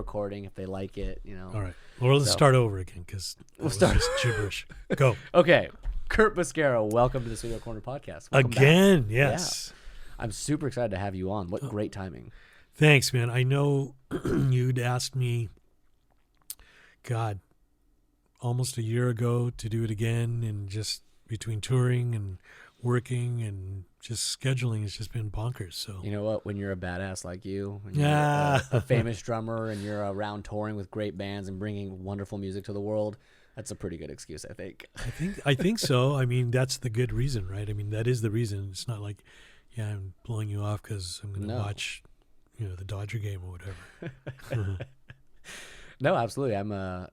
recording if they like it, All right. Well, let's start over again because we'll start just gibberish. Go. Okay. Curt Bisquera, welcome to the Studio Corner podcast. Welcome again, back. yes. Yeah. I'm super excited to have you on. What great timing. Thanks, man. I know you'd asked me, God, almost a year ago to do it again, and just between touring and working and just scheduling has just been bonkers. So you know what? When you're a badass like you, when you're a famous drummer, and you're around touring with great bands and bringing wonderful music to the world, that's a pretty good excuse, I think. I think so. I mean, that's the good reason, right? I mean, that is the reason. It's not like, I'm blowing you off because I'm going to watch, the Dodger game or whatever. No, absolutely.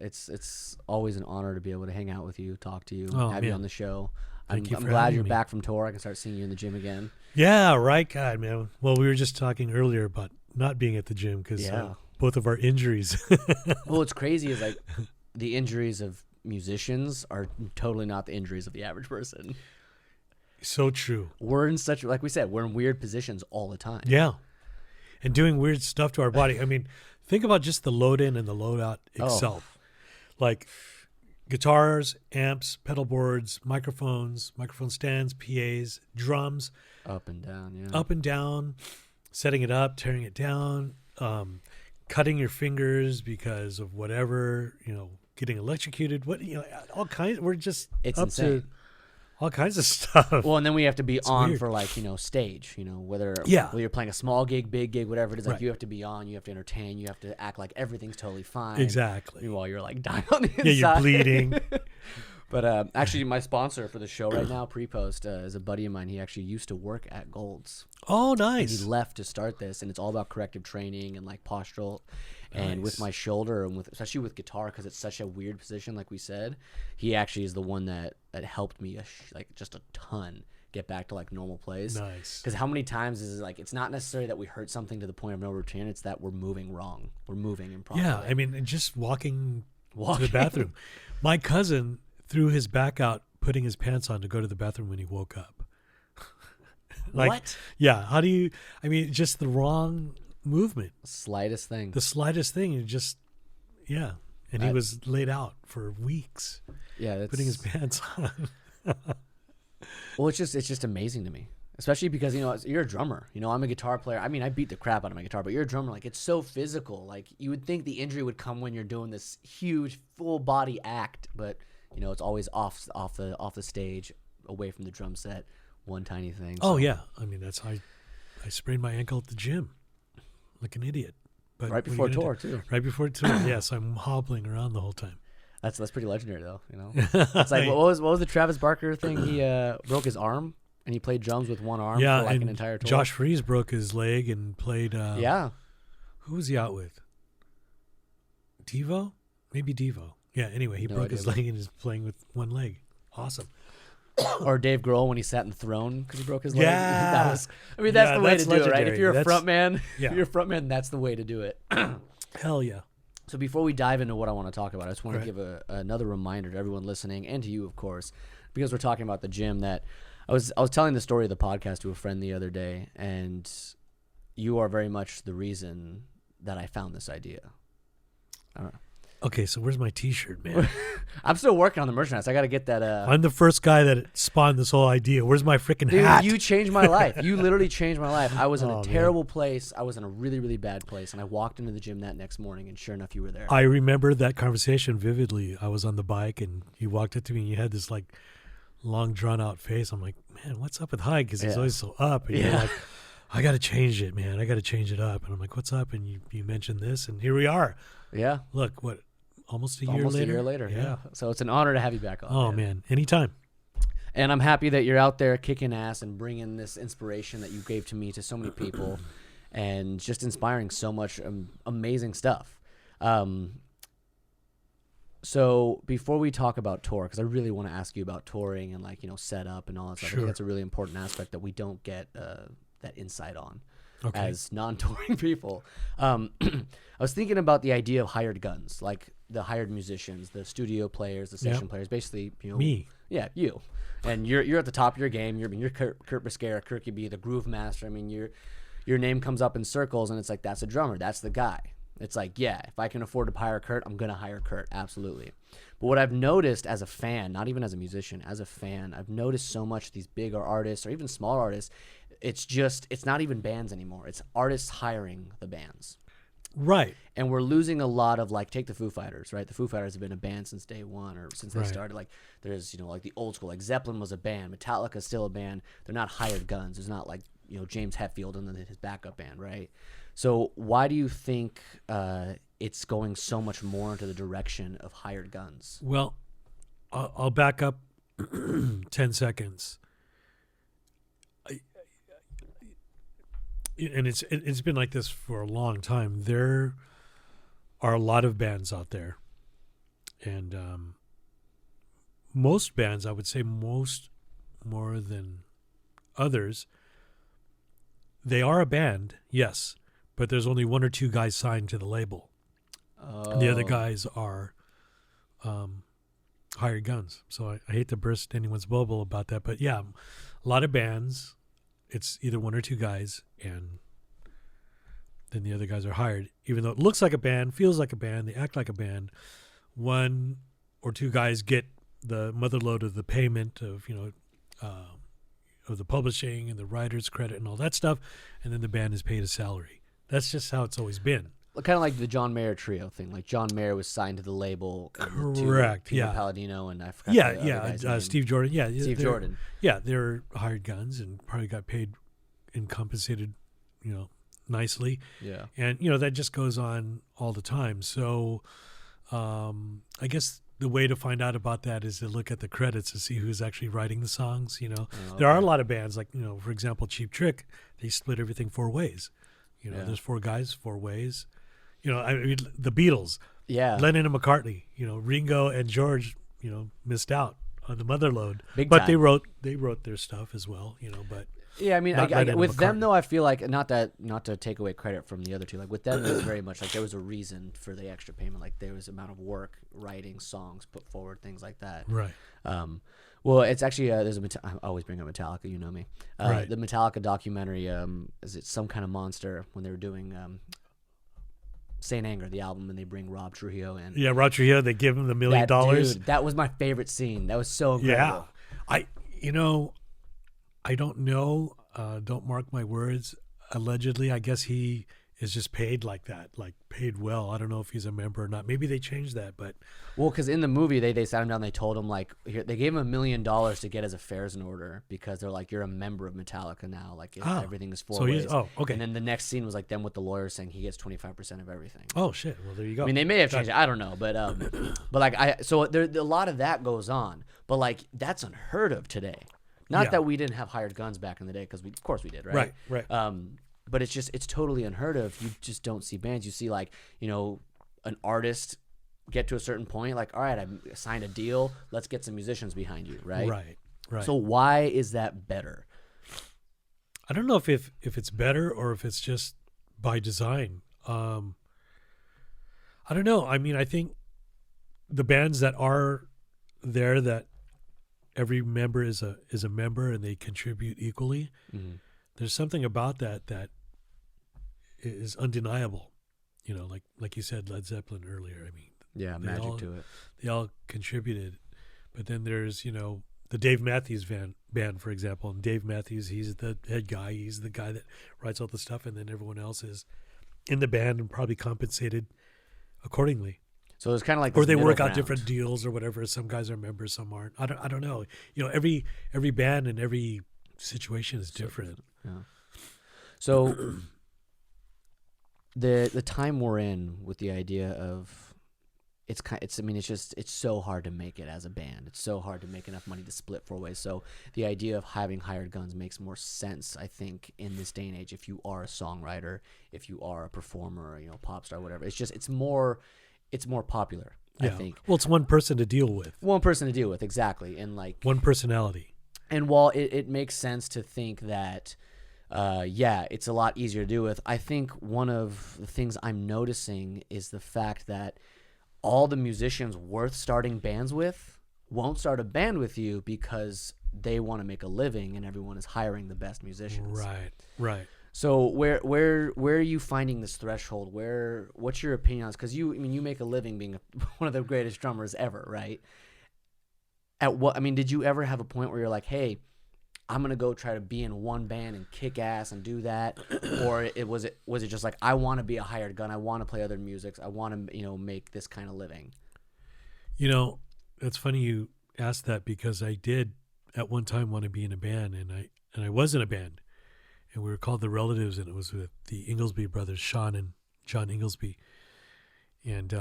It's always an honor to be able to hang out with you, talk to you, have you on the show. I'm glad you're back from tour. I can start seeing you in the gym again. Yeah, right. God, man. Well, we were just talking earlier about not being at the gym because both of our injuries. Well, what's crazy is like the injuries of musicians are totally not the injuries of the average person. So true. We're in such, like we said, we're in weird positions all the time. Yeah. And doing weird stuff to our body. I mean, think about just the load in and the load out itself. Like guitars, amps, pedal boards, microphones, microphone stands, PAs, drums. Up and down, yeah. Up and down, setting it up, tearing it down, cutting your fingers because of whatever, getting electrocuted. All kinds. We're just it's up insane. to all kinds of stuff. Well, and then we have to be on for stage, whether you're playing a small gig, big gig, whatever it is, like you have to be on, you have to entertain, you have to act like everything's totally fine. Exactly. Meanwhile, you're like dying on the inside. Yeah, you're bleeding. But actually, my sponsor for the show right now, Pre-Post, is a buddy of mine. He actually used to work at Gold's. Oh, nice. And he left to start this, and it's all about corrective training and like postural. And with my shoulder, and especially with guitar, because it's such a weird position, like we said, he actually is the one that helped me just a ton get back to like normal plays. Nice. Because how many times is it like it's not necessarily that we hurt something to the point of no return; it's that we're moving wrong, we're moving improperly. Yeah, I mean, just walking to the bathroom. My cousin threw his back out, putting his pants on to go to the bathroom when he woke up. What? Yeah. How do you? I mean, just the wrong movement. Slightest thing. The slightest thing. And just, And he was laid out for weeks. Yeah, putting his pants on. Well, it's just amazing to me, especially because you're a drummer. I'm a guitar player. I mean, I beat the crap out of my guitar, but you're a drummer. Like it's so physical. Like you would think the injury would come when you're doing this huge full body act, but it's always off the stage, away from the drum set. One tiny thing. So. Oh yeah, I mean that's how I sprained my ankle at the gym, like an idiot. But right before tour too. Right before tour, yes. I'm hobbling around the whole time. That's pretty legendary though. It's like what was the Travis Barker thing? He broke his arm and he played drums with one arm for like an entire tour. Josh Freese broke his leg and played. Who was he out with? Devo, maybe Devo. Yeah. Anyway, he broke his leg and is playing with one leg. Awesome. Or Dave Grohl when he sat in the throne because he broke his leg. Yeah. That's the way to do it, right? If you're a frontman, that's the way to do it. Hell yeah. So before we dive into what I want to talk about, I just want to give another reminder to everyone listening and to you, of course, because we're talking about the gym. That I was telling the story of the podcast to a friend the other day, and you are very much the reason that I found this idea. I don't know. Okay, so where's my T-shirt, man? I'm still working on the merchandise. I got to get that. I'm the first guy that spawned this whole idea. Where's my freaking hat? You changed my life. You literally changed my life. I was in a terrible place. I was in a really, really bad place, and I walked into the gym that next morning, and sure enough, you were there. I remember that conversation vividly. I was on the bike, and you walked up to me, and you had this like long, drawn-out face. I'm like, man, what's up with Hyde? Because he's always so up. And you're like, I got to change it, man. I got to change it up. And I'm like, what's up? And you mentioned this, and here we are. Yeah. Look, what? Almost a year later. Yeah. So it's an honor to have you back on. Oh, man. Anytime. And I'm happy that you're out there kicking ass and bringing this inspiration that you gave to me to so many people and just inspiring so much amazing stuff. So before we talk about tour, because I really want to ask you about touring and setup and all that stuff. I think that's a really important aspect that we don't get that insight on. As non-touring people. I was thinking about the idea of hired guns, like the hired musicians, the studio players, the session players, basically, me. Yeah, you. And you're at the top of your game. You're Curt Bisquera, KirkeeB, the groove master. I mean, your name comes up in circles, and it's like, that's a drummer. That's the guy. It's like, yeah, if I can afford to hire Curt, I'm going to hire Curt. Absolutely. But what I've noticed as a fan, not even as a musician, as a fan, I've noticed so much these bigger artists or even smaller artists, it's not even bands anymore. It's artists hiring the bands. Right. And we're losing a lot of, like, take the Foo Fighters, right? The Foo Fighters have been a band since day one, or since they started. Like, there's, like the old school, like Zeppelin was a band, Metallica's still a band. They're not hired guns. There's not like, James Hetfield and then his backup band, right? So why do you think it's going so much more into the direction of hired guns? Well, I'll back up 10 seconds. And it's been like this for a long time. There are a lot of bands out there, and most bands, I would say most more than others, they are a band, yes, but there's only one or two guys signed to the label. And the other guys are hired guns. So I hate to burst anyone's bubble about that, but yeah, a lot of bands, it's either one or two guys, and then the other guys are hired. Even though it looks like a band, feels like a band, they act like a band, one or two guys get the motherload of the payment of, of the publishing and the writer's credit and all that stuff, and then the band is paid a salary. That's just how it's always been. Kind of like the John Mayer trio thing. Like John Mayer was signed to the label. Correct. Peter Palladino and I forgot. Steve Jordan. Yeah, Steve Jordan. Yeah, they're hired guns and probably got paid and compensated, nicely. Yeah. And that just goes on all the time. So, I guess the way to find out about that is to look at the credits to see who's actually writing the songs. There are a lot of bands like for example, Cheap Trick. They split everything 4 ways. There's 4 guys, 4 ways. I mean, the Beatles, Lennon and McCartney, Ringo and George, missed out on the motherload, but they wrote their stuff as well, but yeah, I mean, with them though, I feel like not to take away credit from the other two, like with them, it was very much like there was a reason for the extra payment, like there was amount of work, writing songs put forward, things like that. Right. Well, it's actually I always bring up Metallica, you know me. Right. The Metallica documentary, is it Some Kind of Monster, when they were doing Saint Anger, the album, and they bring Rob Trujillo in. Yeah, Rob Trujillo, they give him the $1 million. Dude, that was my favorite scene. That was so incredible. Yeah. I don't know. Don't mark my words. Allegedly, I guess he is just paid like that, like paid well. I don't know if he's a member or not. Maybe they changed that, but because in the movie they sat him down, they told him like they gave him $1 million to get his affairs in order because they're like, you're a member of Metallica now, like everything is 4 ways. Okay. And then the next scene was like them with the lawyer saying he gets 25% of everything. Oh shit! Well, there you go. I mean, they may have changed it. I don't know, but like so there a lot of that goes on, but like that's unheard of today. Not that we didn't have hired guns back in the day, because of course we did, right? Right. But it's totally unheard of. You just don't see bands. You see like, an artist get to a certain point, like, all right, I signed a deal. Let's get some musicians behind you, right? Right. So why is that better? I don't know if it's better or if it's just by design. I don't know. I mean, I think the bands that are there, that every member is a member and they contribute equally. Mm-hmm. There's something about that is undeniable. Like you said, Led Zeppelin earlier. I mean, magic to it. They all contributed. But then there's, the Dave Matthews band, for example. And Dave Matthews, he's the head guy. He's the guy that writes all the stuff. And then everyone else is in the band and probably compensated accordingly. So it's kind of like, or they work out different deals or whatever. Some guys are members, some aren't. I don't know. Every band and every situation is different. Yeah. So the time we're in with the idea of it's so hard to make it as a band. It's so hard to make enough money to split 4 ways. So the idea of having hired guns makes more sense, I think, in this day and age. If you are a songwriter, if you are a performer, pop star, whatever, it's more popular, I think. Well, it's one person to deal with. One person to deal with, exactly. And like one personality. And while it makes sense to think that, it's a lot easier to deal with, I think one of the things I'm noticing is the fact that all the musicians worth starting bands with won't start a band with you because they want to make a living and everyone is hiring the best musicians. Right. So where are you finding this threshold? What's your opinion on this? Because you make a living being one of the greatest drummers ever, right? Did you ever have a point where you're like, hey, I'm gonna go try to be in one band and kick ass and do that, or was it just like, I want to be a hired gun, I want to play other musics, I want to make this kind of living? It's funny you asked that, because I did at one time want to be in a band, and I was in a band, and we were called The Relatives, and it was with the Inglesby brothers, Sean and John Inglesby, and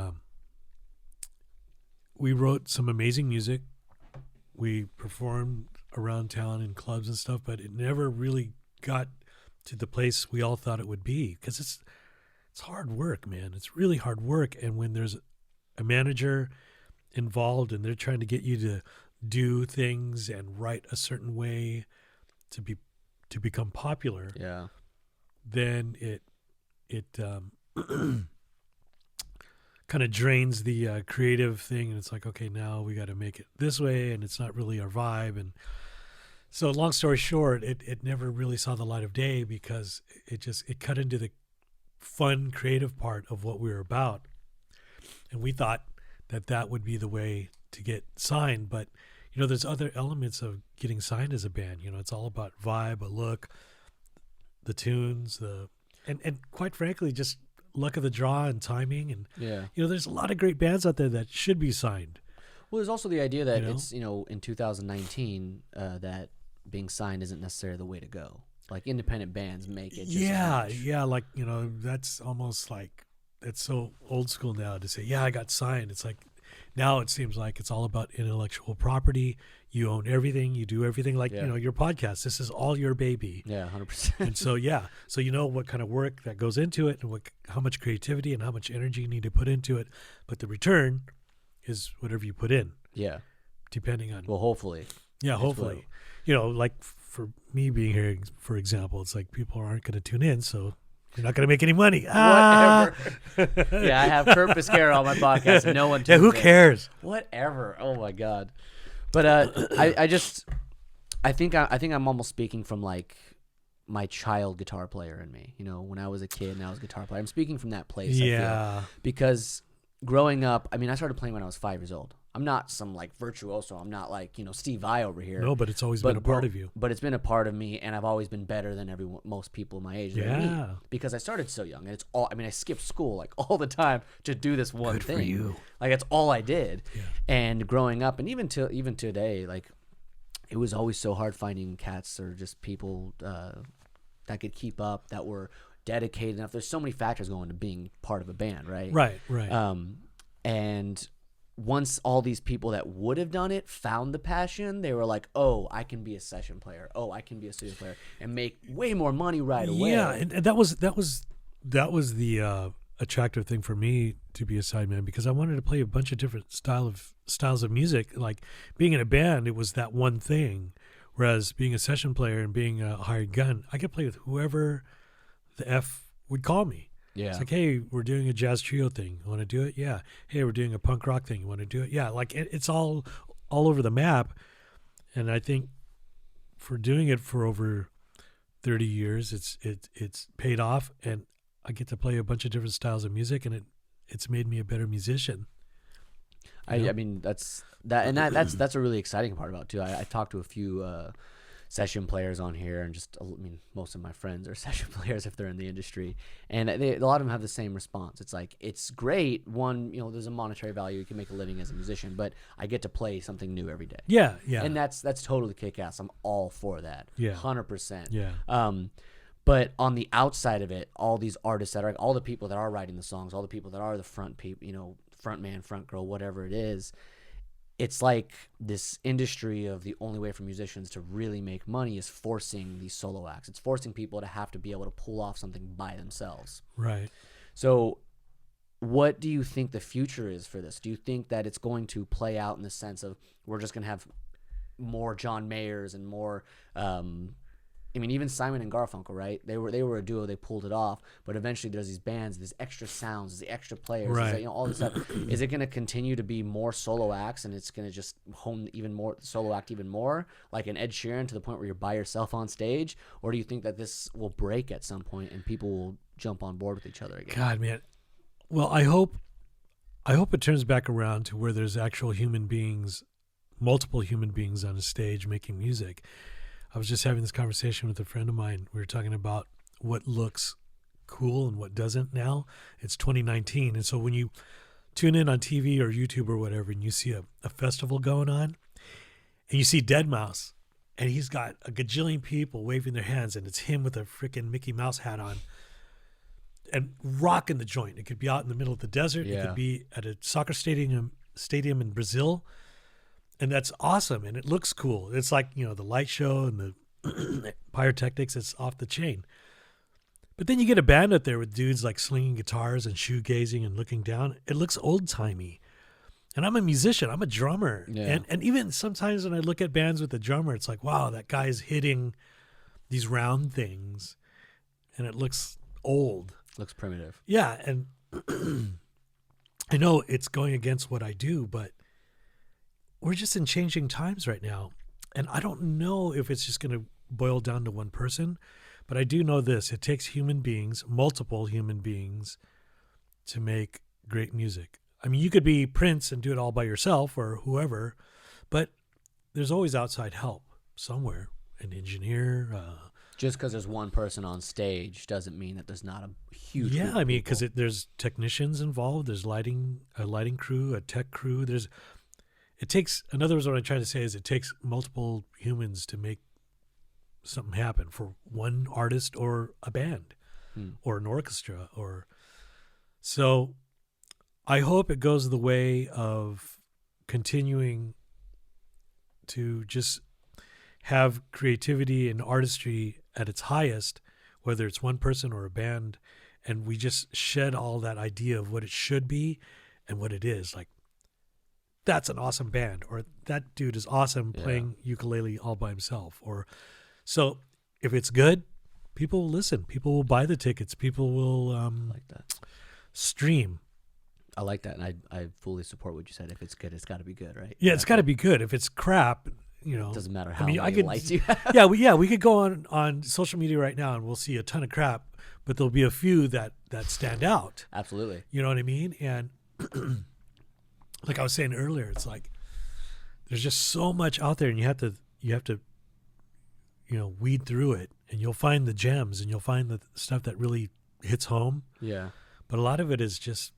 we wrote some amazing music. We performed around town in clubs and stuff, but it never really got to the place we all thought it would be, because it's hard work, man. It's really hard work, and when there's a manager involved and they're trying to get you to do things and write a certain way to become popular, yeah, then it kind of drains the creative thing, and it's like, okay, now we got to make it this way, and it's not really our vibe. And so, long story short, it never really saw the light of day, because it cut into the fun, creative part of what we were about, and we thought that would be the way to get signed. But there's other elements of getting signed as a band. It's all about vibe, a look, the tunes, and quite frankly, just luck of the draw and timing. And there's a lot of great bands out there that should be signed. Well, there's also the idea that it's in 2019 that being signed isn't necessarily the way to go. Like, independent bands make it just like that's almost like, it's so old school now to say, I got signed. It's like, now it seems like it's all about intellectual property. You own everything. You do everything, like your podcast. This is all your baby. Yeah, 100%. And so so what kind of work that goes into it, and how much creativity and how much energy you need to put into it. But the return is whatever you put in. Yeah, depending on. Well, hopefully. Yeah, hopefully. Like for me being here, for example, it's like people aren't going to tune in, so you're not going to make any money. Whatever. Yeah, I have Curt Bisquera on my podcast, and no one tunes who cares? Whatever. Oh my God. But I think I'm almost speaking from like my child guitar player in me. When I was a kid and I was a guitar player, I'm speaking from that place. Yeah. I feel, because growing up, I started playing when I was 5 years old. I'm not some like virtuoso. I'm not like Steve Vai over here. No, but it's always been a part of you. But it's been a part of me, and I've always been better than most people my age. Yeah. Than me, because I started so young, and it's all. I skipped school like all the time to do this one thing. Good for you. Like, that's all I did. Yeah. And growing up, and even today, like, it was always so hard finding cats or just people that could keep up, that were dedicated enough. There's so many factors going to being part of a band, right? Right. And once all these people that would have done it found the passion, they were like, oh, I can be a session player. Oh, I can be a studio player and make way more money right away. Yeah, and that was the attractive thing for me to be a sideman, because I wanted to play a bunch of different styles of music. Like, being in a band, it was that one thing, whereas being a session player and being a hired gun, I could play with whoever the F would call me. Yeah. It's like, hey, we're doing a jazz trio thing. You want to do it? Yeah. Hey, we're doing a punk rock thing. You want to do it? Yeah. Like, it's all over the map. And I think for doing it for over 30 years, it's paid off, and I get to play a bunch of different styles of music, and it's made me a better musician. That's a really exciting part about it too. I talked to a few session players on here, and most of my friends are session players if they're in the industry, and a lot of them have the same response. It's like, it's great. One, there's a monetary value. You can make a living as a musician, but I get to play something new every day. Yeah. And that's totally kick-ass. I'm all for that. Yeah. 100%. Yeah. But on the outside of it, all these artists all the people that are writing the songs, all the people that are the front people, front man, front girl, whatever it is, it's like this industry of the only way for musicians to really make money is forcing these solo acts. It's forcing people to have to be able to pull off something by themselves. Right. So what do you think the future is for this? Do you think that it's going to play out in the sense of we're just going to have more John Mayers and more I mean, even Simon and Garfunkel, right? They were a duo. They pulled it off, but eventually there's these bands, there's extra sounds, there's the extra players, Right. there's, all this stuff. Is it going to continue to be more solo acts, and it's going to just hone even more solo act even more, like an Ed Sheeran, to the point where you're by yourself on stage, or do you think that this will break at some point and people will jump on board with each other again? God, man. Well, I hope it turns back around to where there's actual human beings, multiple human beings on a stage making music. I was just having this conversation with a friend of mine. We were talking about what looks cool and what doesn't now. It's 2019. And so when you tune in on TV or YouTube or whatever, and you see a festival going on, and you see Deadmau5, and he's got a gajillion people waving their hands, and it's him with a freaking Mickey Mouse hat on and rocking the joint. It could be out in the middle of the desert. Yeah. It could be at a soccer stadium in Brazil. And that's awesome, and it looks cool. It's like, the light show and the pyrotechnics, it's off the chain. But then you get a band out there with dudes like slinging guitars and shoegazing and looking down. It looks old-timey. And I'm a musician. I'm a drummer. Yeah. And even sometimes when I look at bands with a drummer, it's like, wow, that guy's hitting these round things, and it looks old. Looks primitive. Yeah, and I know it's going against what I do, but we're just in changing times right now. And I don't know if it's just going to boil down to one person, but I do know this. It takes human beings, multiple human beings, to make great music. I mean, you could be Prince and do it all by yourself or whoever, but there's always outside help somewhere, an engineer. Just because there's one person on stage doesn't mean that there's not a huge Yeah, group of I mean, people. because there's technicians involved. There's a lighting crew, a tech crew. It takes, in other words, what I'm trying to say is it takes multiple humans to make something happen for one artist or a band or an orchestra. So I hope it goes the way of continuing to just have creativity and artistry at its highest, whether it's one person or a band, and we just shed all that idea of what it should be and what it is. Like, that's an awesome band, or that dude is awesome playing ukulele all by himself. So if it's good, people will listen. People will buy the tickets. People will like that. Stream. I like that, and I fully support what you said. If it's good, it's got to be good, right? Yeah, it's got to be good. If it's crap, it doesn't matter how many likes you have. we could go on social media right now and we'll see a ton of crap, but there'll be a few that stand out. Absolutely. You know what I mean? And like I was saying earlier, it's like there's just so much out there, and you have to weed through it, and you'll find the gems, and you'll find the stuff that really hits home. Yeah. But a lot of it is just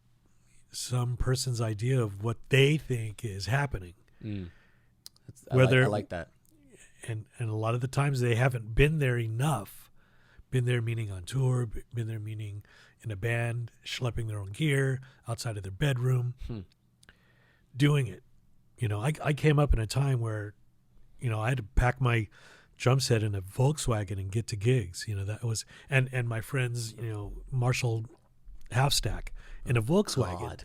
some person's idea of what they think is happening. I like that. And a lot of the times they haven't been there enough. Been there meaning on tour, been there meaning in a band, schlepping their own gear outside of their bedroom, doing it. I came up in a time where, I had to pack my drum set in a Volkswagen and get to gigs. That was, and my friends, Marshall half stack in a Volkswagen. God.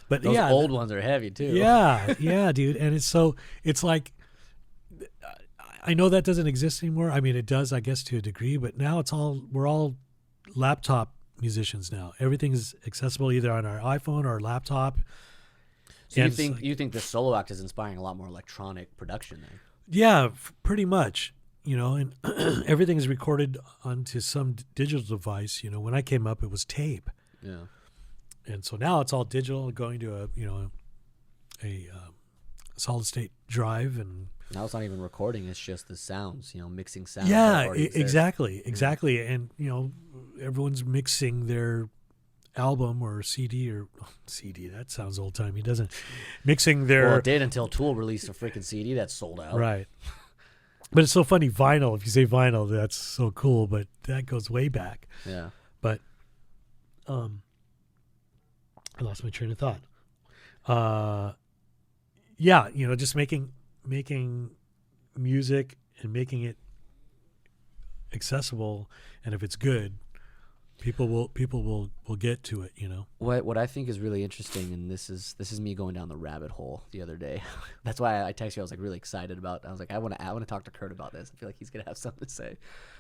But Those old ones are heavy too. Yeah, dude. And it's like, I know that doesn't exist anymore. I mean, it does, I guess, to a degree, but now we're all laptop musicians now. Everything is accessible either on our iPhone or laptop. So you think the solo act is inspiring a lot more electronic production then? Yeah, pretty much. And everything is recorded onto some digital device. When I came up, it was tape. Yeah. And so now it's all digital, going to a solid state drive, and now it's not even recording; it's just the sounds. Mixing sounds. Yeah, exactly. And everyone's mixing their album or CD or CD. That sounds old timey, doesn't it? Mixing their. Well, it did until Tool released a freaking CD that sold out. Right. But it's so funny, vinyl. If you say vinyl, that's so cool. But that goes way back. Yeah. But I lost my train of thought. Yeah, just making music and making it accessible, and if it's good, People will get to it, What I think is really interesting, and this is me going down the rabbit hole the other day. That's why I texted you. I was like really excited about. I was like, I want to talk to Curt about this. I feel like he's gonna have something to say.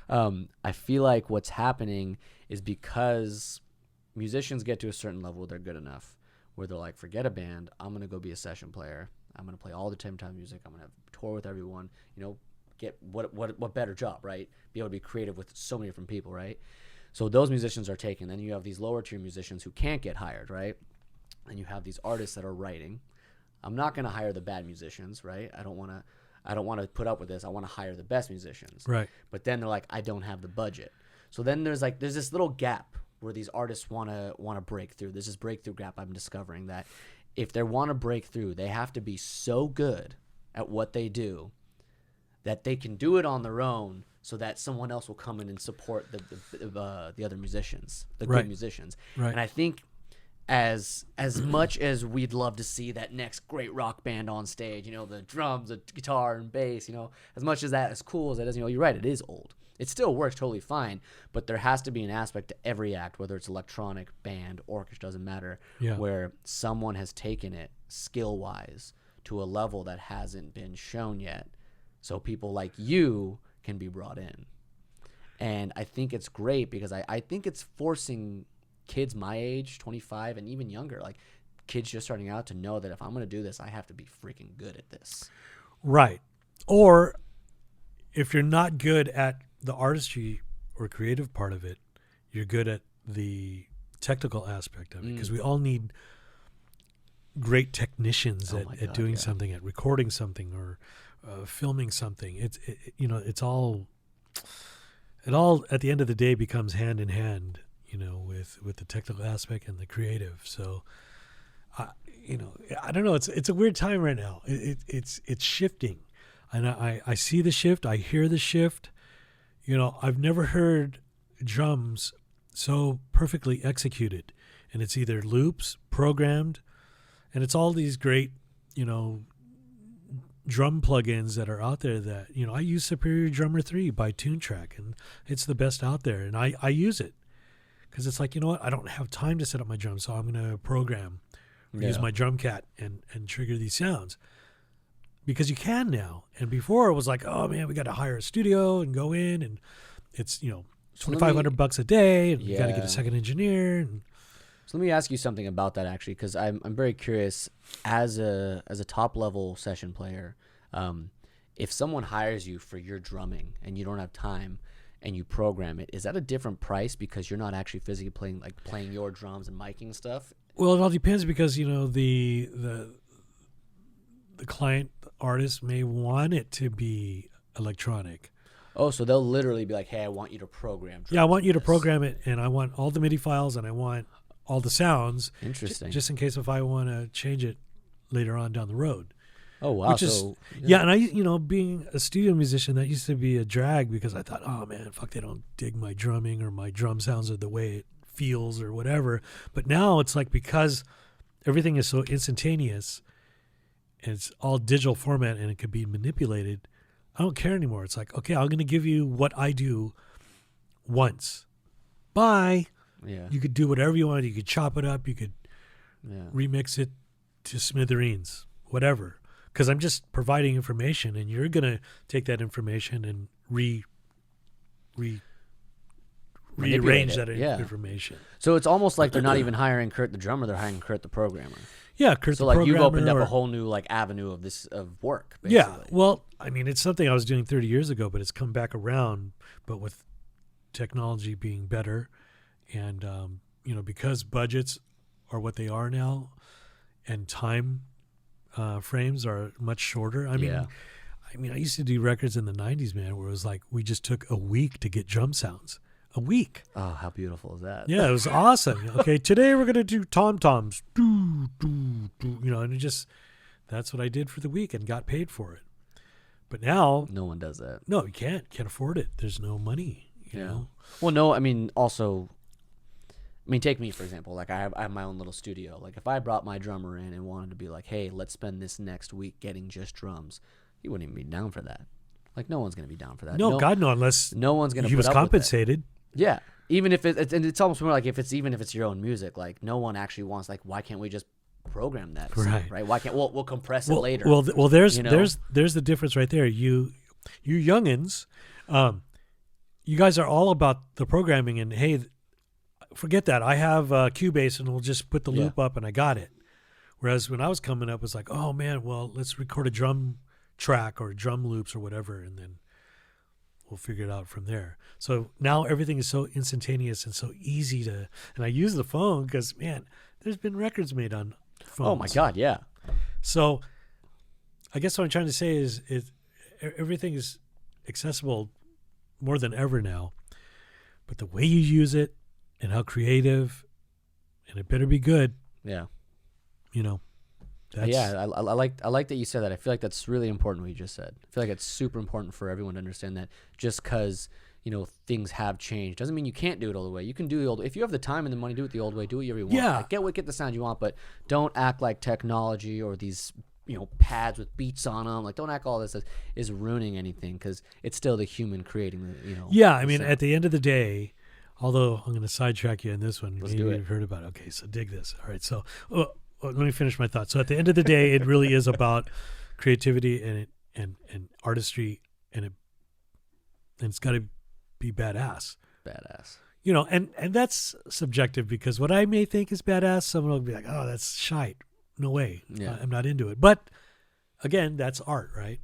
I feel like what's happening is because musicians get to a certain level, they're good enough where they're like, forget a band. I'm gonna go be a session player. I'm gonna play all the time music. I'm gonna tour with everyone. Get what better job, right? Be able to be creative with so many different people, right? So those musicians are taken. Then you have these lower tier musicians who can't get hired, right? And you have these artists that are writing. I'm not going to hire the bad musicians, right? I don't want to put up with this. I want to hire the best musicians. Right. But then they're like, I don't have the budget. So then there's this little gap where these artists want to break through. There's this breakthrough gap I'm discovering that if they want to break through, they have to be so good at what they do that they can do it on their own, so that someone else will come in and support the other musicians, the good musicians. Right. And I think as much as we'd love to see that next great rock band on stage, the drums, the guitar and bass, as much as that, as cool as that is, you're right, it is old. It still works totally fine, but there has to be an aspect to every act, whether it's electronic, band, orchestra, doesn't matter, where someone has taken it skill-wise to a level that hasn't been shown yet. So people like you can be brought in. And I think it's great because I think it's forcing kids my age, 25 and even younger, like kids just starting out, to know that if I'm going to do this, I have to be freaking good at this. Right. Or if you're not good at the artistry or creative part of it, you're good at the technical aspect of it, because we all need great technicians at doing something, at recording something, or filming something. It all at the end of the day becomes hand in hand, with the technical aspect and the creative. So, I don't know. It's a weird time right now. It's shifting, and I see the shift. I hear the shift. I've never heard drums so perfectly executed, and it's either loops, programmed, and it's all these great, drum plugins that are out there that, I use Superior Drummer 3 by TuneTrack, and it's the best out there. And I use it because it's like, I don't have time to set up my drums, so I'm going to program or use my drum cat and trigger these sounds, because you can now. And before it was like, oh man, we got to hire a studio and go in, and it's, $2,500 a day, and you got to get a second engineer. And so let me ask you something about that, actually, because I'm very curious. As a top level session player, if someone hires you for your drumming and you don't have time and you program it, is that a different price because you're not actually physically playing your drums and miking stuff? Well, it all depends, because the client artist may want it to be electronic. Oh, so they'll literally be like, "Hey, I want you to program." Yeah, I want you to program it, and I want all the MIDI files, and I want all the sounds. Interesting. Just in case if I want to change it later on down the road. Oh wow! Which is, and I, being a studio musician, that used to be a drag, because I thought, oh man, fuck, they don't dig my drumming, or my drum sounds, or the way it feels, or whatever. But now it's like, because everything is so instantaneous, and it's all digital format, and it could be manipulated, I don't care anymore. It's like, okay, I'm going to give you what I do once. Bye. Yeah. You could do whatever you want. You could chop it up. You could remix it to smithereens, whatever. Because I'm just providing information, and you're going to take that information and rearrange that information. So it's almost like they're not even hiring Curt the drummer; they're hiring Curt the programmer. Yeah, Curt the programmer. So you've opened up a or whole new avenue of work. Basically. Yeah, well, I mean, it's something I was doing 30 years ago, but it's come back around. But with technology being better, and because budgets are what they are now, and time frames are much shorter. I mean, I used to do records in the 90s, man, where it was like we just took a week to get drum sounds. A week. Oh, how beautiful is that? Yeah, it was awesome. Okay, today we're gonna do tom-toms. And it that's what I did for the week and got paid for it. But now no one does that. No, you can't afford it. There's no money. You know? Well, no, I mean, take me for example. Like I have my own little studio. Like if I brought my drummer in and wanted to be like, hey, let's spend this next week getting just drums, he wouldn't even be down for that. Like no one's gonna be down for that. No, God no, unless no one's gonna. He was compensated. Yeah, Even if and it's almost more like if it's your own music, like no one actually wants, like, why can't we just program that? Right? Why can't we'll compress it later? Well, there's the difference right there. You youngins, you guys are all about the programming, and hey, forget that. I have Cubase, and we'll just put the loop up, and I got it. Whereas when I was coming up, it's like, oh man, well, let's record a drum track or drum loops or whatever, and then we'll figure it out from there. So now everything is so instantaneous and so easy to. And I use the phone because, man, there's been records made on phones. Oh my God, yeah. So I guess what I'm trying to say is everything is accessible more than ever now. But the way you use it and how creative, and it better be good. Yeah. You know. I like that you said that. I feel like that's really important what you just said. I feel like it's super important for everyone to understand that just because, things have changed doesn't mean you can't do it all the way. You can do the old way. If you have the time and the money, do it the old way. Do whatever you want. Yeah. Like, get the sound you want, but don't act like technology or these pads with beats on them. Like, don't act all this is ruining anything, because it's still the human creating the Yeah, I mean, at the end of the day, although I'm going to sidetrack you on this one. Let's maybe do it. You've heard about it. Okay, so dig this. All right, so let me finish my thought. So at the end of the day, it really is about creativity and artistry, and it's got to be badass. And that's subjective, because what I may think is badass, someone will be like, oh, that's shite. No way. Yeah. I'm not into it. But again, that's art, right?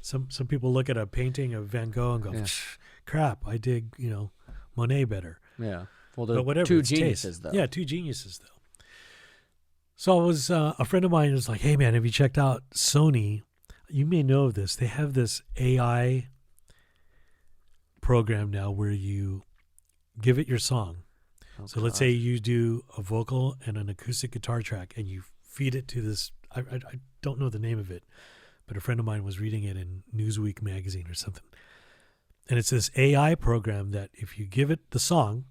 Some people look at a painting of Van Gogh and go, crap, I dig, Monet better. Yeah. Well, but whatever, two geniuses, though. Yeah, two geniuses, though. So I was a friend of mine was like, hey, man, have you checked out Sony? You may know of this. They have this AI program now where you give it your song. Oh, so let's say you do a vocal and an acoustic guitar track, and you feed it to this. I don't know the name of it, but a friend of mine was reading it in Newsweek magazine or something. And it's this AI program that if you give it the song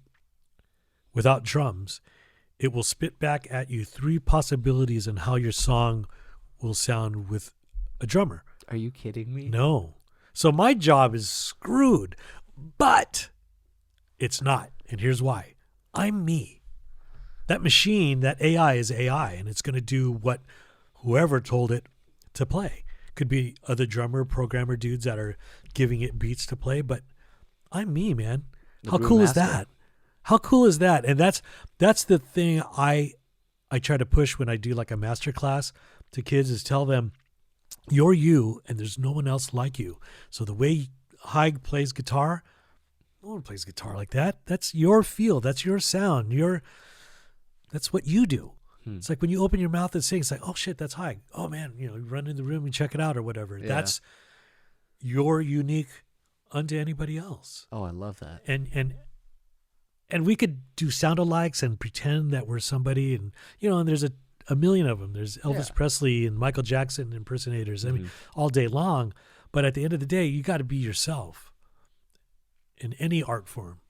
without drums, it will spit back at you 3 possibilities on how your song will sound with a drummer. Are you kidding me? No. So my job is screwed, but it's not. And here's why. I'm me. That machine, that AI is AI, and it's going to do what whoever told it to play. Could be other drummer, programmer dudes that are giving it beats to play, but I'm me, man. How cool is that? How cool is that? And that's the thing I try to push when I do like a master class to kids, is tell them you're you and there's no one else like you. So the way Haig plays guitar, no one plays guitar like that. That's your feel. That's your sound. That's what you do. It's like when you open your mouth and sing, it's like, oh shit, that's Haig. Oh man, you run in the room and check it out or whatever. Yeah. That's your unique unto anybody else. Oh, I love that. And we could do sound-alikes and pretend that we're somebody, and and there's a million of them. There's Elvis Presley and Michael Jackson impersonators. I mean, all day long. But at the end of the day, you got to be yourself in any art form.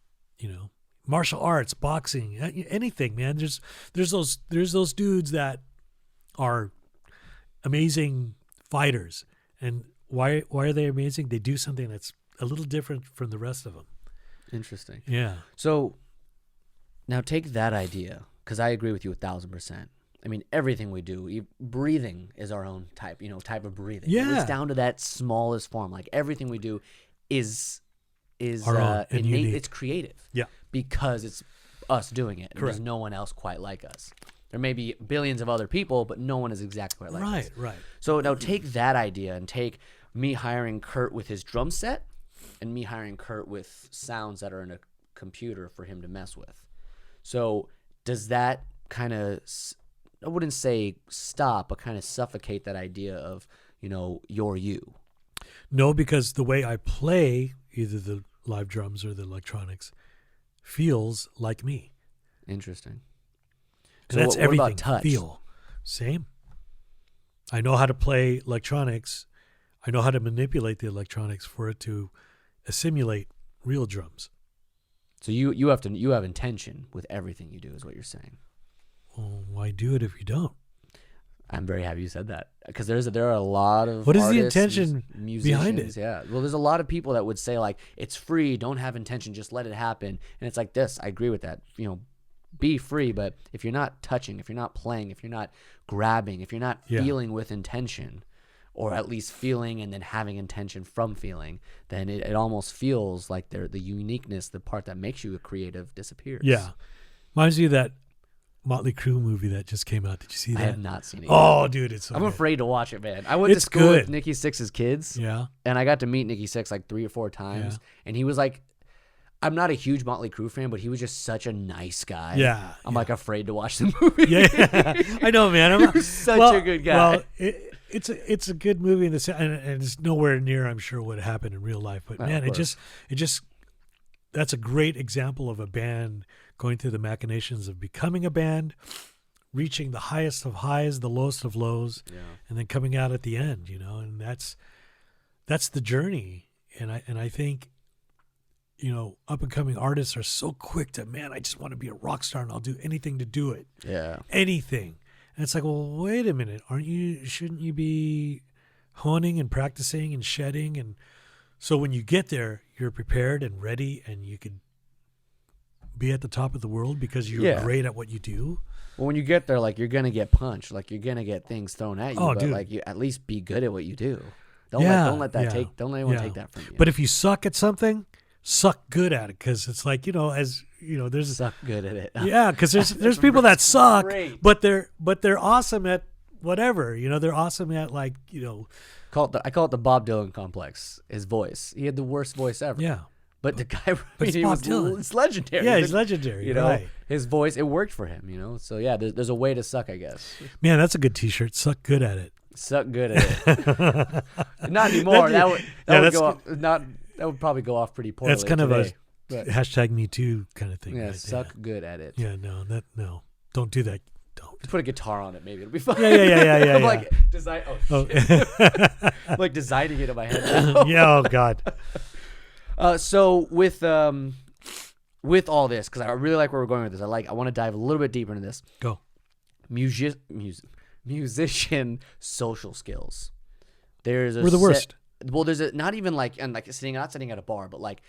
Martial arts, boxing, anything, man. There's those dudes that are amazing fighters, and why are they amazing? They do something that's a little different from the rest of them. Interesting. Yeah. So now take that idea, because I agree with you 1,000%. I mean, everything we do, breathing is our own type of breathing. Yeah. It's down to that smallest form. Like everything we do is our own, innate. It's creative. Yeah. Because it's us doing it. And Correct. there's no one else quite like us. There may be billions of other people, but no one is exactly quite like us. Right. So now take that idea and take me hiring Curt with his drum set and me hiring Curt with sounds that are in a computer for him to mess with. So does that kind of, I wouldn't say stop, but kind of suffocate that idea of, you're you? No, because the way I play either the live drums or the electronics feels like me. Interesting. And so that's everything. What about touch? Feel. Same. I know how to play electronics. I know how to manipulate the electronics for it to assimilate real drums. So you have intention with everything you do, is what you're saying. Well, why do it if you don't? I'm very happy you said that, because there are a lot of What is the artists, intention musicians, behind it? Yeah, well, there's a lot of people that would say like it's free, don't have intention, just let it happen. And it's like this. I agree with that. Be free, but if you're not touching, if you're not playing, if you're not grabbing, if you're not feeling with intention, or at least feeling and then having intention from feeling, then it almost feels like the uniqueness, the part that makes you a creative, disappears. Yeah, reminds you of that Motley Crue movie that just came out. Did you see that? I have not seen it yet. Oh, dude, it's so I'm good. afraid to watch it, man. I went to It's school with good. Nikki Sixx's kids, Yeah. and I got to meet Nikki Sixx like 3 or 4 times, and he was like, I'm not a huge Motley Crue fan, but he was just such a nice guy. Yeah. I'm like afraid to watch the movie. Yeah, I know, man. He was such a good guy. Well, it's a good movie in the and it's nowhere near, I'm sure, what happened in real life. But man, it just that's a great example of a band going through the machinations of becoming a band, reaching the highest of highs, the lowest of lows, and then coming out at the end. And that's the journey. And I think, up and coming artists are so quick to, man, I just want to be a rock star and I'll do anything to do it. Yeah. Anything. And it's like, well, wait a minute. Shouldn't you be honing and practicing and shedding? And so when you get there, you're prepared and ready, and you could be at the top of the world because you're great at what you do. Well, when you get there, like, you're going to get punched. Like, you're going to get things thrown at you. Oh, but dude. like, you at least be good at what you do. Don't let anyone take that from you. But if you suck at something, suck good at it, because it's like, there's suck good at it. Yeah, because there's people that suck, great. but they're awesome at whatever. They're awesome at, like, I call it the Bob Dylan complex. His voice. He had the worst voice ever. Yeah. But the guy, it's Bob Dylan. It's legendary. Yeah, he's legendary. Right. His voice, it worked for him. So yeah, there's a way to suck, I guess. Man, that's a good T-shirt. Suck good at it. Suck good at it. Not anymore. That would probably go off pretty poorly. That's kind today, of a hashtag Me Too kind of thing. Yeah, right? suck good at it. Yeah, no, don't do that. Don't. Just put a guitar on it, maybe it'll be fun. Yeah. I'm like design. Oh shit. I'm like designing it in my head now. Yeah. Oh God. So with all this, because I really like where we're going with this, I want to dive a little bit deeper into this. Go. Musician social skills. We're the worst. Well, there's not even like sitting at a bar, but like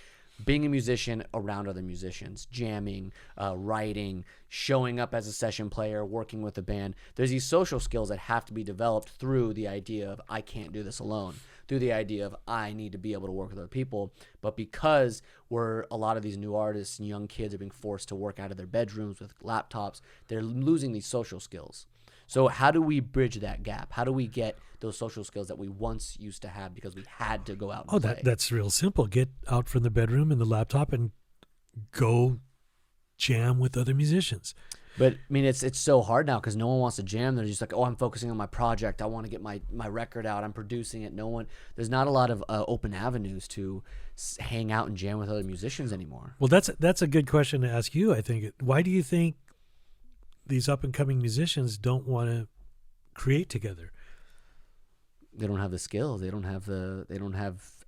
being a musician around other musicians, jamming, writing, showing up as a session player, working with a band. There's these social skills that have to be developed through the idea of I can't do this alone, through the idea of I need to be able to work with other people. But because a lot of these new artists and young kids are being forced to work out of their bedrooms with laptops, they're losing these social skills. So how do we bridge that gap? How do we get those social skills that we once used to have because we had to go out and play? That's real simple. Get out from the bedroom and the laptop and go jam with other musicians. But I mean, it's so hard now because no one wants to jam. They're just like, oh, I'm focusing on my project. I want to get my record out. I'm producing it. There's not a lot of open avenues to hang out and jam with other musicians anymore. Well, that's a good question to ask you, I think. Why do you think these up and coming musicians don't want to create together? They don't have the skills. They don't have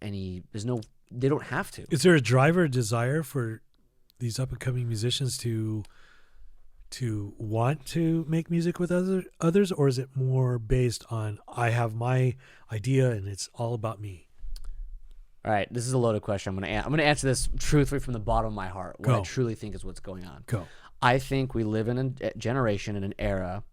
any. They don't have to. Is there a drive or desire for these up and coming musicians to want to make music with others, or is it more based on I have my idea and it's all about me? All right, this is a loaded question. I'm gonna answer this truthfully from the bottom of my heart. What I truly think is what's going on. Go. I think we live in a generation, in an era,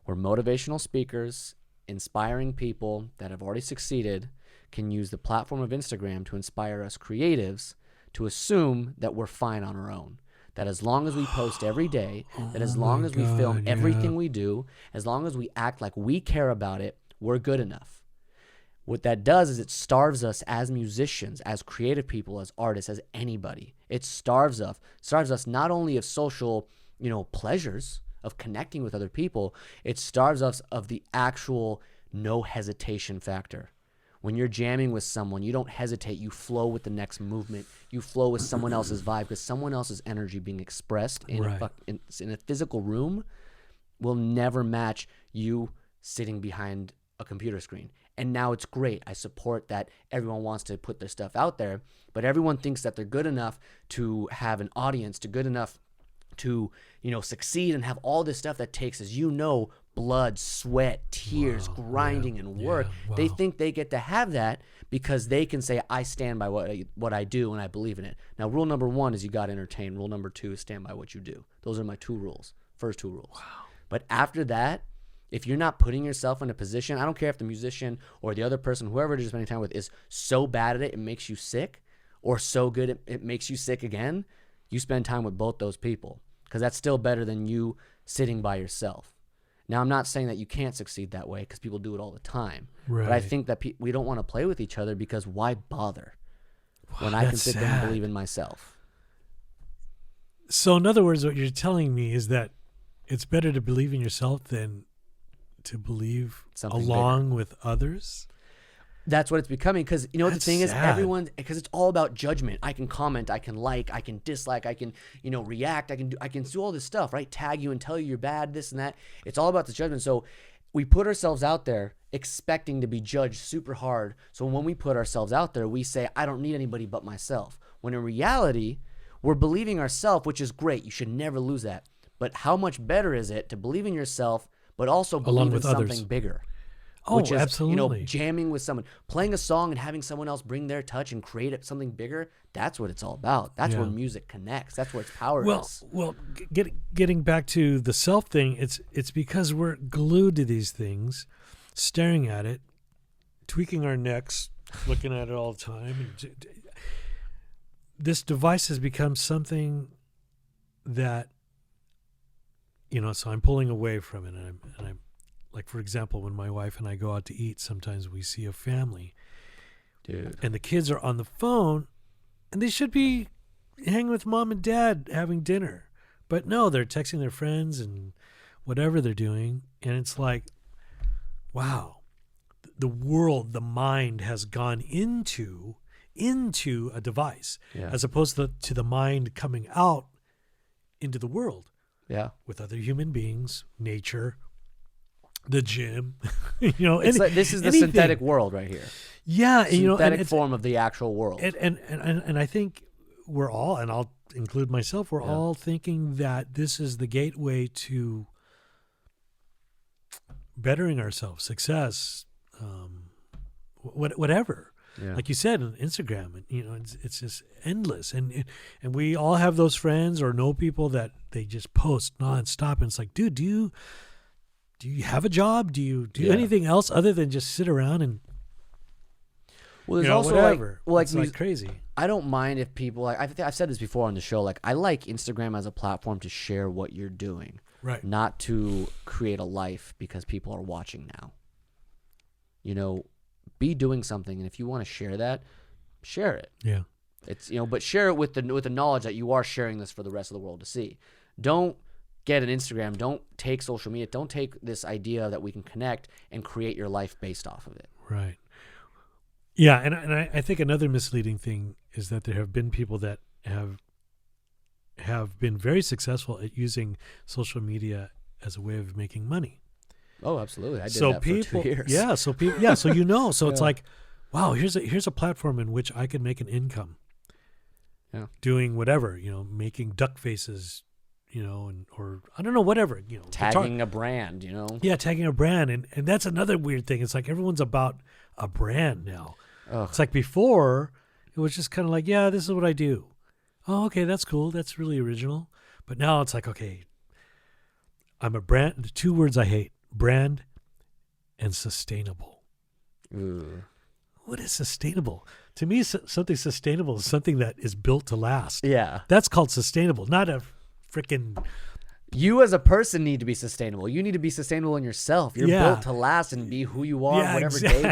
where motivational speakers, inspiring people that have already succeeded, can use the platform of Instagram to inspire us creatives to assume that we're fine on our own. That as long as we post every day, that as long as we film everything we do, as long as we act like we care about it, we're good enough. What that does is it starves us as musicians, as creative people, as artists, as anybody. It starves us not only of social, pleasures of connecting with other people. It starves us of the actual no hesitation factor. When you're jamming with someone, you don't hesitate. You flow with the next movement. You flow with someone else's vibe because someone else's energy being expressed in a physical room will never match you sitting behind a computer screen. And now it's great. I support that everyone wants to put their stuff out there, but everyone thinks that they're good enough to have an audience, to good enough to, succeed and have all this stuff that takes, as blood, sweat, tears, grinding, and work. They think they get to have that because they can say, I stand by what I do and I believe in it. Now, rule number 1 is you got to entertain. Rule number 2 is stand by what you do. Those are my 2 rules, first 2 rules. Wow. But after that, if you're not putting yourself in a position, I don't care if the musician or the other person, whoever you're spending time with, is so bad at it, it makes you sick, or so good it makes you sick again, you spend time with both those people, because that's still better than you sitting by yourself. Now, I'm not saying that you can't succeed that way, because people do it all the time. Right. But I think that we don't want to play with each other, because why bother when I can sit there and believe in myself? So in other words, what you're telling me is that it's better to believe in yourself than to believe something along bigger with others. That's what it's becoming, because you know what the thing is, everyone, because it's all about judgment. I can comment, I can like, I can dislike, I can react, I can do all this stuff, right? Tag you and tell you you're bad, this and that. It's all about the judgment. So we put ourselves out there expecting to be judged super hard. So when we put ourselves out there, we say, I don't need anybody but myself. When in reality, we're believing ourselves, which is great. You should never lose that. But how much better is it to believe in yourself, but also believe in something bigger? Oh, which is, absolutely. Jamming with someone, playing a song and having someone else bring their touch and create something bigger. That's what it's all about. That's where music connects. That's where its power is. Well, getting back to the self thing, it's because we're glued to these things, staring at it, tweaking our necks, looking at it all the time. This device has become something that, so I'm pulling away from it, and I'm like, for example, when my wife and I go out to eat, sometimes we see a family, dude, and the kids are on the phone, and they should be hanging with mom and dad having dinner, but no, they're texting their friends and whatever they're doing, and it's like, wow, the world, the mind has gone into a device, as opposed to the mind coming out into the world. Yeah, with other human beings, nature, the gym, it's like, this is the synthetic world right here. Yeah, synthetic form of the actual world. And I think we're all, and I'll include myself, we're all thinking that this is the gateway to bettering ourselves, success, whatever. Yeah. Like you said, on Instagram, it's just endless, and we all have those friends or know people that they just post nonstop, and it's like, dude, do you have a job? Do you do anything else other than just sit around and there's also whatever? It's like crazy. I don't mind if people I've said this before on the show. Like, I like Instagram as a platform to share what you're doing, right? Not to create a life because people are watching now. Be doing something, and if you want to share that, share it. Yeah, it's but share it with the knowledge that you are sharing this for the rest of the world to see. Don't get an Instagram. Don't take social media. Don't take this idea that we can connect and create your life based off of it. Right. Yeah, and I think another misleading thing is that there have been people that have been very successful at using social media as a way of making money. Oh, absolutely. I did that for 2 years. Yeah, so people, so it's like, wow, here's a platform in which I can make an income. Yeah. Doing whatever, making duck faces, or I don't know, whatever, tagging a brand, Yeah, tagging a brand, and that's another weird thing. It's like everyone's about a brand now. Ugh. It's like before, it was just kind of like, yeah, this is what I do. Oh, okay, that's cool. That's really original. But now it's like, okay, I'm a brand. The 2 words I hate: brand and sustainable. Ooh. What is sustainable? To me, something sustainable is something that is built to last. Yeah. That's called sustainable, not a freaking... You as a person need to be sustainable. You need to be sustainable in yourself. You're built to last and be who you are,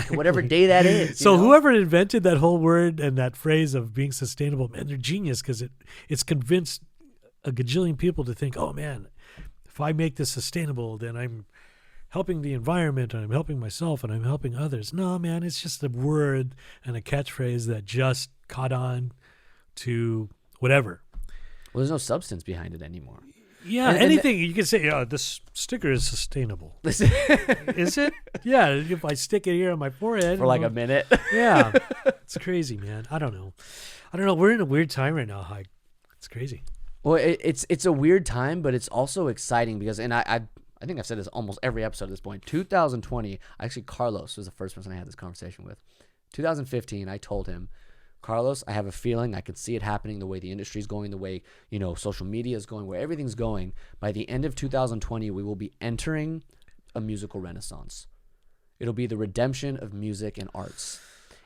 whatever day that is. So whoever invented that whole word and that phrase of being sustainable, man, they're genius, because it's convinced a gajillion people to think, oh man, if I make this sustainable, then I'm helping the environment, and I'm helping myself, and I'm helping others. No, man, it's just a word and a catchphrase that just caught on to whatever. Well, there's no substance behind it anymore. Yeah, anything you can say, this sticker is sustainable. Is it? Yeah, if I stick it here on my forehead. For like a minute. Yeah. It's crazy, man. I don't know. We're in a weird time right now, Hyde. It's crazy. Well, it's a weird time, but it's also exciting because, and I I think I've said this almost every episode at this point. 2020, actually Carlos was the first person I had this conversation with. 2015, I told him, Carlos, I have a feeling, I can see it happening the way the industry is going, the way, social media is going, where everything's going. By the end of 2020, we will be entering a musical renaissance. It'll be the redemption of music and arts.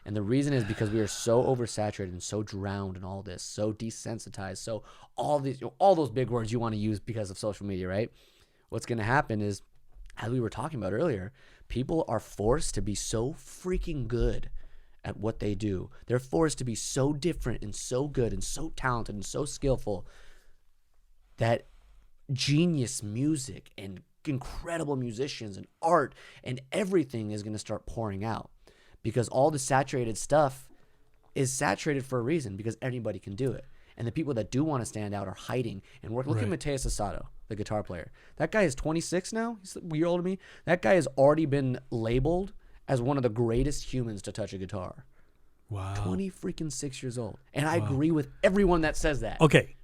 And the reason is because we are so oversaturated and so drowned in all this, so desensitized, so all those big words you want to use because of social media, right? What's going to happen is, as we were talking about earlier, people are forced to be so freaking good at what they do. They're forced to be so different and so good and so talented and so skillful that genius music and incredible musicians and art and everything is going to start pouring out, because all the saturated stuff is saturated for a reason, because anybody can do it. And the people that do want to stand out are hiding and work. Look at Mateus Asado, the guitar player. That guy is 26 now. He's a year older than me. That guy has already been labeled as one of the greatest humans to touch a guitar. Wow. 26 years old. And I agree with everyone that says that. Okay.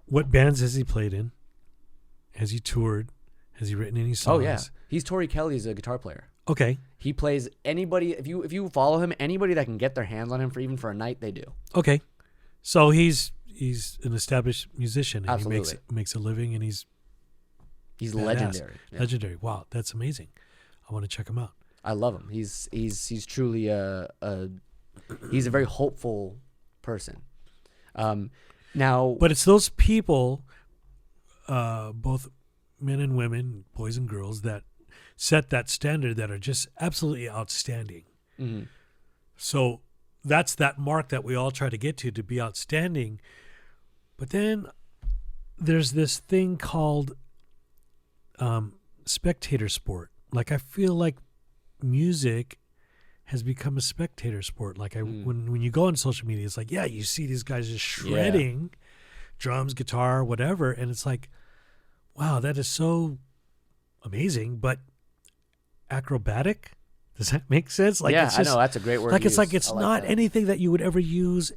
What bands has he played in? Has he toured? Has he written any songs? Oh, yeah. He's Tori Kelly's a guitar player. Okay. He plays anybody. If you follow him, anybody that can get their hands on him even for a night, they do. Okay. So he's an established musician, and Absolutely. he makes a living, and he's legendary. Yeah. Legendary. Wow, that's amazing. I want to check him out. I love him. He's truly he's a very hopeful person. Now, but it's those people, both men and women, boys and girls, that set that standard that are just absolutely outstanding. Mm-hmm. So that's that mark that we all try to get to be outstanding. But then there's this thing called spectator sport. Like, I feel like music has become a spectator sport. Like, when you go on social media, it's like, yeah, you see these guys just shredding drums, guitar, whatever, and it's like, wow, that is so amazing, but acrobatic. Does that make sense? Like, yeah, it's just, I know, that's a great word. Like, it's not anything that you would ever use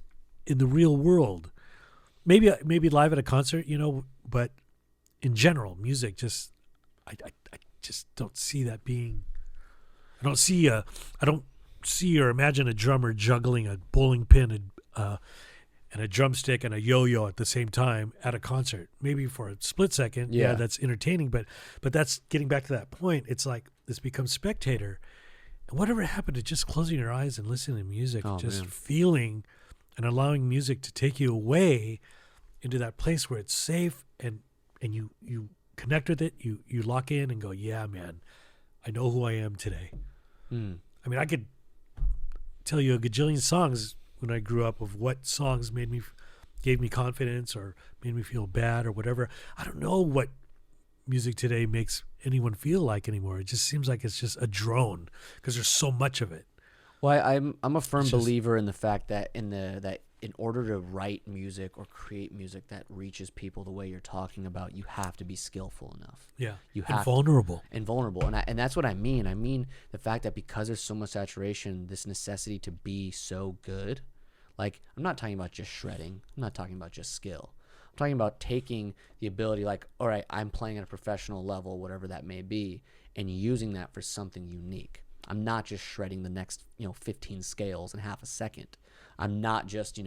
in the real world. Maybe live at a concert, but in general, music just, I just don't see that being. I don't see or imagine a drummer juggling a bowling pin and a drumstick and a yo-yo at the same time at a concert. Maybe for a split second, that's entertaining. But that's getting back to that point. It's like this becomes spectator. And whatever happened to just closing your eyes and listening to music, feeling and allowing music to take you away into that place where it's safe and you connect with it, you lock in and go, yeah, man, I know who I am today. I mean, I could tell you a gajillion songs when I grew up of what songs gave me confidence or made me feel bad or whatever. I don't know what music today makes anyone feel like anymore. It just seems like it's just a drone because there's so much of it. Well, I'm a firm believer in the fact that in order to write music or create music that reaches people the way you're talking about, you have to be skillful enough. Yeah, you have vulnerable. And vulnerable, and that's what I mean. I mean the fact that because there's so much saturation, this necessity to be so good. Like, I'm not talking about just shredding. I'm not talking about just skill. I'm talking about taking the ability, like, all right, I'm playing at a professional level, whatever that may be, and using that for something unique. I'm not just shredding the next, 15 scales in half a second. I'm not just,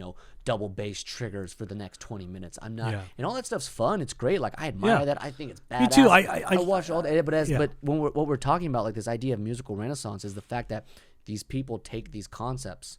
double bass triggers for the next 20 minutes. I'm not, and all that stuff's fun. It's great. Like, I admire that. I think it's badass. Me too. I watch all that. But what we're talking about, like this idea of musical renaissance, is the fact that these people take these concepts,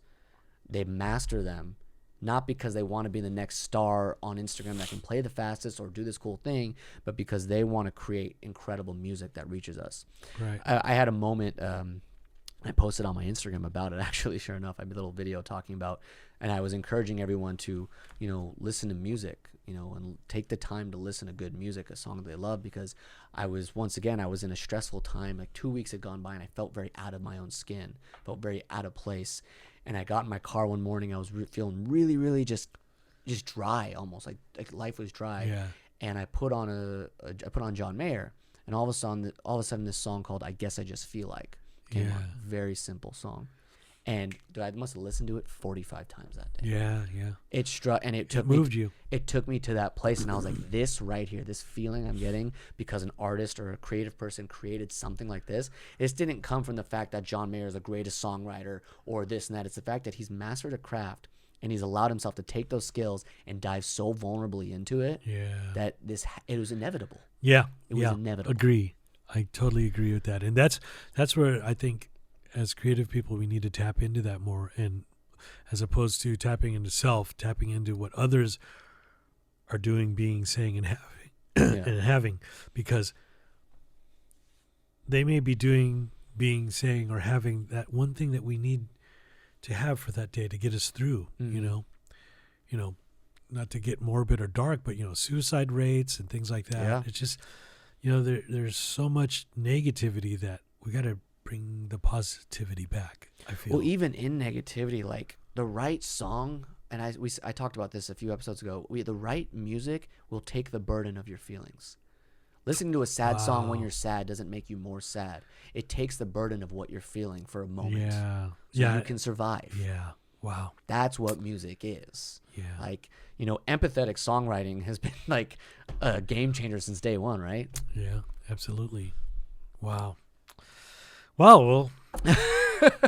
they master them, not because they want to be the next star on Instagram that can play the fastest or do this cool thing, but because they want to create incredible music that reaches us. Right. I had a moment. I posted on my Instagram about it, actually, sure enough. I made a little video talking about, and I was encouraging everyone to, listen to music, and take the time to listen to good music, a song they love, because I was in a stressful time. Like 2 weeks had gone by, and I felt very out of my own skin, felt very out of place. And I got in my car one morning. I was feeling really, really just dry, almost like life was dry. Yeah. And I put on John Mayer, and all of a sudden, this song called "I Guess I Just Feel Like" came on. Very simple song, And dude, I must have listened to it 45 times that day. Yeah. It struck, and it moved you. It took me to that place, and I was like, this right here, this feeling I'm getting because an artist or a creative person created something like this. This didn't come from the fact that John Mayer is the greatest songwriter or this and that. It's the fact that he's mastered a craft, and he's allowed himself to take those skills and dive so vulnerably into it that it was inevitable. Yeah. It was inevitable. Agree. I totally agree with that. And that's where I think as creative people, we need to tap into that more, and as opposed to tapping into self, tapping into what others are doing, being, saying, and having, and having, because they may be doing, being, saying, or having that one thing that we need to have for that day to get us through, you know, not to get morbid or dark, but, suicide rates and things like that. Yeah. It's just, there's so much negativity that we got to bring the positivity back, I feel. Well, even in negativity, like the right song, and I talked about this a few episodes ago, the right music will take the burden of your feelings. Listening to a sad song when you're sad doesn't make you more sad. It takes the burden of what you're feeling for a moment. So you can survive. Yeah. Wow. That's what music is. Yeah. Like, empathetic songwriting has been like a game changer since day one, right? Yeah, absolutely. Wow. Well,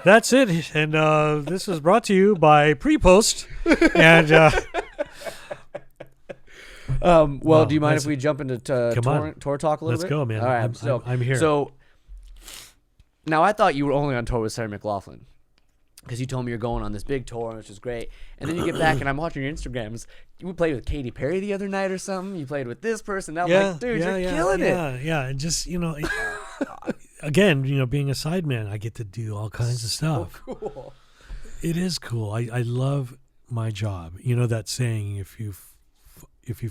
that's it. And this was brought to you by Pre-Post. And do you mind if we jump into tour talk a little bit? Let's go, man. All right, I'm here. So now I thought you were only on tour with Sarah McLachlan, because you told me you're going on this big tour, which is great. And then you get back, and I'm watching your Instagrams. You played with Katy Perry the other night or something. You played with this person. I'm like, dude, you're killing it. Yeah, and just, again, being a sideman, I get to do all kinds of stuff. So cool. It is cool. I love my job. That saying, if you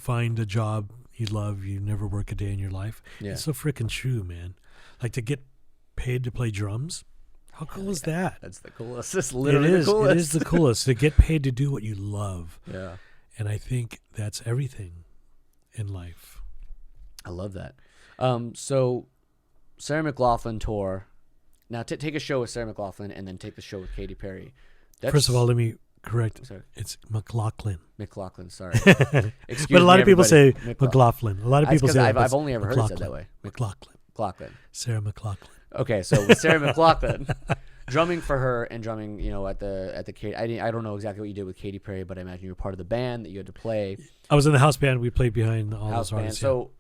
find a job you love, you never work a day in your life. Yeah. It's so freaking true, man. Like, to get paid to play drums. How cool is that? That's the coolest. It's literally the coolest. It is the coolest to get paid to do what you love. Yeah. And I think that's everything in life. I love that. So Sarah McLachlan tour. Now take a show with Sarah McLachlan and then take the show with Katy Perry. First of all, let me correct. Sorry. It's McLachlan. McLachlan, sorry. Excuse but a lot of people say McLachlan. A lot of people say I've only ever heard it said that way. McLachlan. Sarah McLachlan. Okay, so with Sarah McLachlan, drumming for her and drumming, at the Katy. I don't know exactly what you did with Katy Perry, but I imagine you were part of the band that you had to play. I was in the house band. We played behind all house those artists. Band. So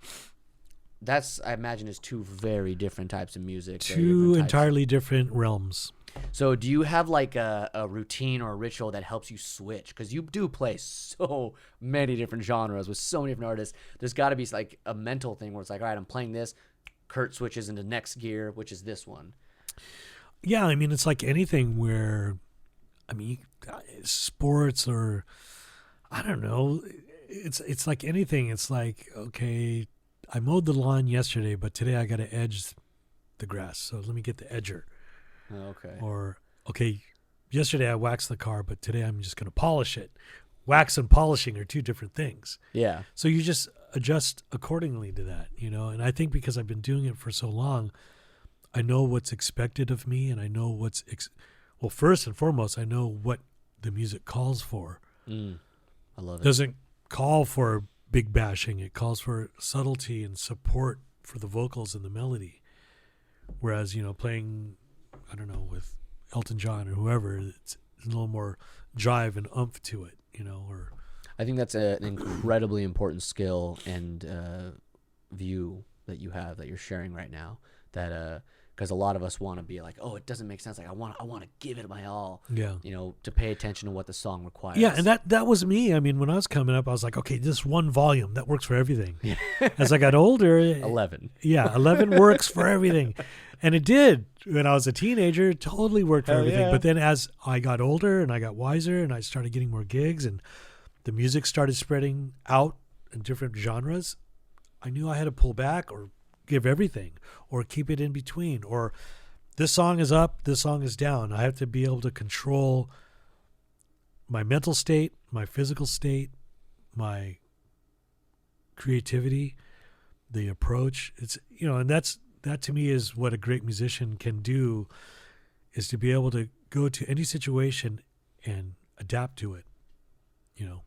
that's, I imagine, is two very different types of music. Two entirely different realms. So do you have like a routine or a ritual that helps you switch? Because you do play so many different genres with so many different artists. There's got to be like a mental thing where it's like, all right, I'm playing this. Curt switches into next gear, which is this one. Yeah, I mean, it's like anything where, sports or, I don't know, it's like anything. It's like, okay, I mowed the lawn yesterday, but today I got to edge the grass, so let me get the edger. Okay. Or, okay, yesterday I waxed the car, but today I'm just going to polish it. Wax and polishing are two different things. Yeah. So you just adjust accordingly to that, and I think because I've been doing it for so long, I know what's expected of me, and I know what's well, first and foremost, I know what the music calls for. I love it. Doesn't call for big bashing. It calls for subtlety and support for the vocals and the melody. Whereas, playing, I don't know, with Elton John or whoever, it's a little more drive and oomph to it, or I think that's an incredibly important skill and view that you have, that you're sharing right now. That because a lot of us want to be like, oh, it doesn't make sense. Like I want to give it my all. Yeah. To pay attention to what the song requires. Yeah, and that was me. I mean, when I was coming up, I was like, okay, this one volume that works for everything. As I got older, 11. Yeah, 11 works for everything, and it did. When I was a teenager, it totally worked for everything. Yeah. But then as I got older and I got wiser and I started getting more gigs and the music started spreading out in different genres, I knew I had to pull back or give everything or keep it in between, or this song is up, this song is down. I have to be able to control my mental state, my physical state, my creativity, the approach. It's, and that to me is what a great musician can do, is to be able to go to any situation and adapt to it, you know.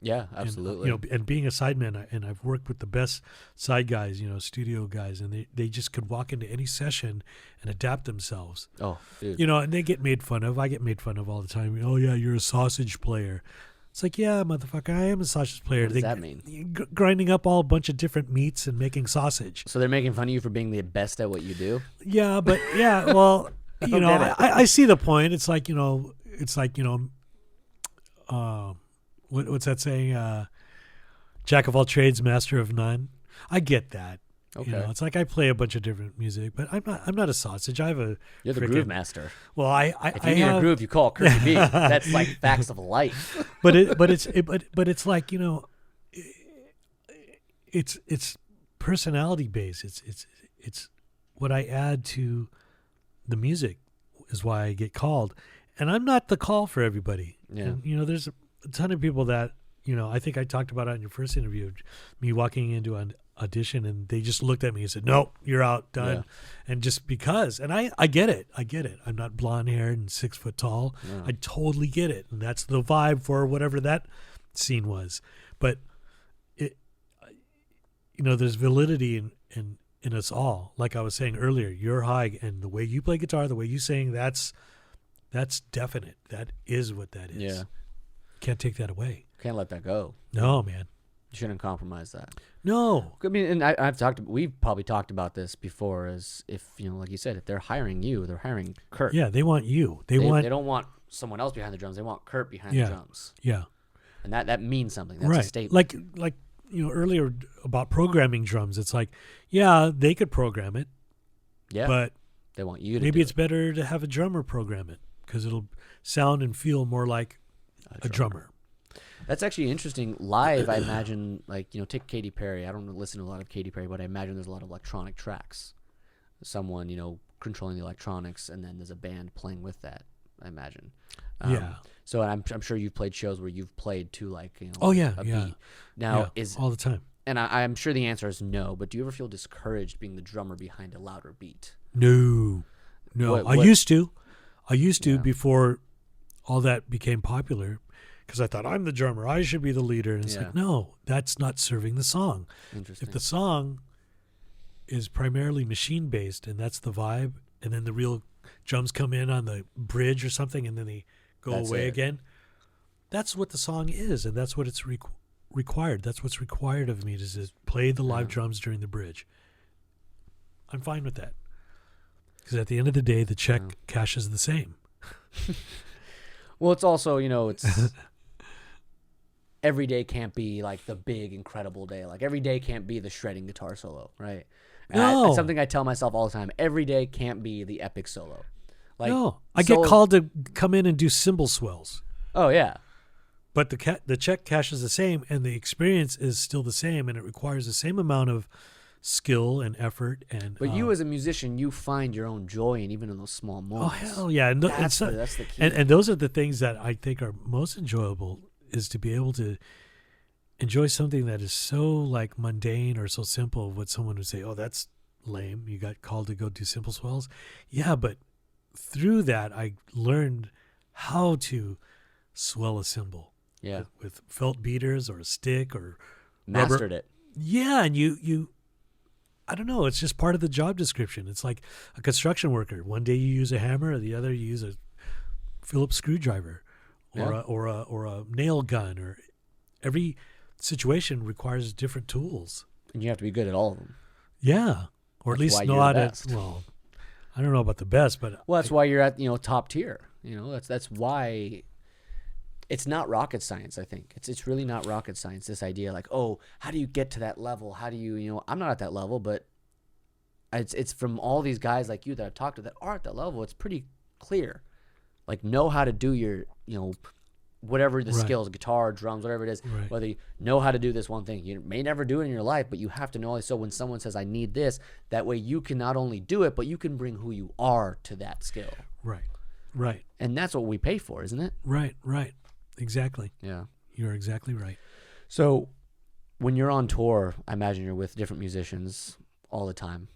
Yeah, absolutely. And being a sideman, and I've worked with the best side guys, studio guys, and they just could walk into any session and adapt themselves. Oh, dude. And they get made fun of. I get made fun of all the time. Oh, yeah, you're a sausage player. It's like, yeah, motherfucker, I am a sausage player. What does that mean? Grinding up all a bunch of different meats and making sausage. So they're making fun of you for being the best at what you do? Yeah, but well, I see the point. It's like, what's that saying? Jack of all trades, master of none. I get that. Okay. It's like I play a bunch of different music, but I'm not a sausage. I have a. You're the groove master. Well, if you need a groove, you call KirkeeB. That's like facts of life. but it's like it's personality based. It's what I add to the music is why I get called, and I'm not the call for everybody. Yeah. And, there's a ton of people that I think I talked about it in your first interview, me walking into an audition and they just looked at me and said, "No, you're out, done." Yeah. And just because, and I get it. I'm not blonde haired and 6 foot tall. Yeah. I totally get it, and that's the vibe for whatever that scene was. But there's validity in us all. Like I was saying earlier, you're high, and the way you play guitar, the way you sing, that's definite. That is what that is. Yeah. Can't take that away. Can't let that go. No, man. You shouldn't compromise that. No. I mean, and we've probably talked about this before, as if, like you said, if they're hiring you, they're hiring Curt. Yeah, they want you. They don't want someone else behind the drums. They want Curt behind the drums. Yeah. And that means something. That's right. a statement. Like earlier about programming drums, it's like, yeah, they could program it. Yeah. But they want you to maybe it's better to have a drummer program it because it'll sound and feel more like a drummer. That's actually interesting. Live, I imagine, take Katy Perry. I don't listen to a lot of Katy Perry, but I imagine there's a lot of electronic tracks. Someone, controlling the electronics, and then there's a band playing with that, I imagine. Yeah. So I'm sure you've played shows where you've played to a beat. Now, all the time. And I'm sure the answer is no, but do you ever feel discouraged being the drummer behind a louder beat? No. I used to before all that became popular. Because I thought, I'm the drummer, I should be the leader. And it's like, no, that's not serving the song. Interesting. If the song is primarily machine-based and that's the vibe, and then the real drums come in on the bridge or something and then they go away again, that's what the song is, and that's what it's required. That's what's required of me, to play the live drums during the bridge. I'm fine with that. Because at the end of the day, the check cashes the same. Well, it's also, it's... every day can't be like the big, incredible day. Like every day can't be the shredding guitar solo, right? And no. It's something I tell myself all the time. Every day can't be the epic solo. No. I get called to come in and do cymbal swells. Oh, yeah. But the check cashes the same, and the experience is still the same, and it requires the same amount of skill and effort. But you as a musician, you find your own joy in even in those small moments. Oh, hell yeah. And that's the key. And those are the things that I think are most enjoyable, is to be able to enjoy something that is so mundane or so simple. What someone would say, "Oh, that's lame. You got called to go do cymbal swells." Yeah, but through that, I learned how to swell a cymbal. Yeah, with felt beaters or a stick or mastered rubber. it. Yeah, and you. I don't know. It's just part of the job description. It's like a construction worker. One day you use a hammer, the other you use a Phillips screwdriver. Or a nail gun, or every situation requires different tools. And you have to be good at all of them. Yeah. Or at least know how to, well, I don't know about the best, but that's why you're at, top tier. That's why it's not rocket science, I think. It's really not rocket science, this idea how do you get to that level? How do you, I'm not at that level, but it's from all these guys like you that I've talked to that are at that level. It's pretty clear. Know how to do your, whatever the skills, guitar, drums, whatever it is, whether you know how to do this one thing. You may never do it in your life, but you have to know. So when someone says, I need this, that way you can not only do it, but you can bring who you are to that skill. Right. And that's what we pay for, isn't it? Right. Exactly. Yeah. You're exactly right. So when you're on tour, I imagine you're with different musicians all the time.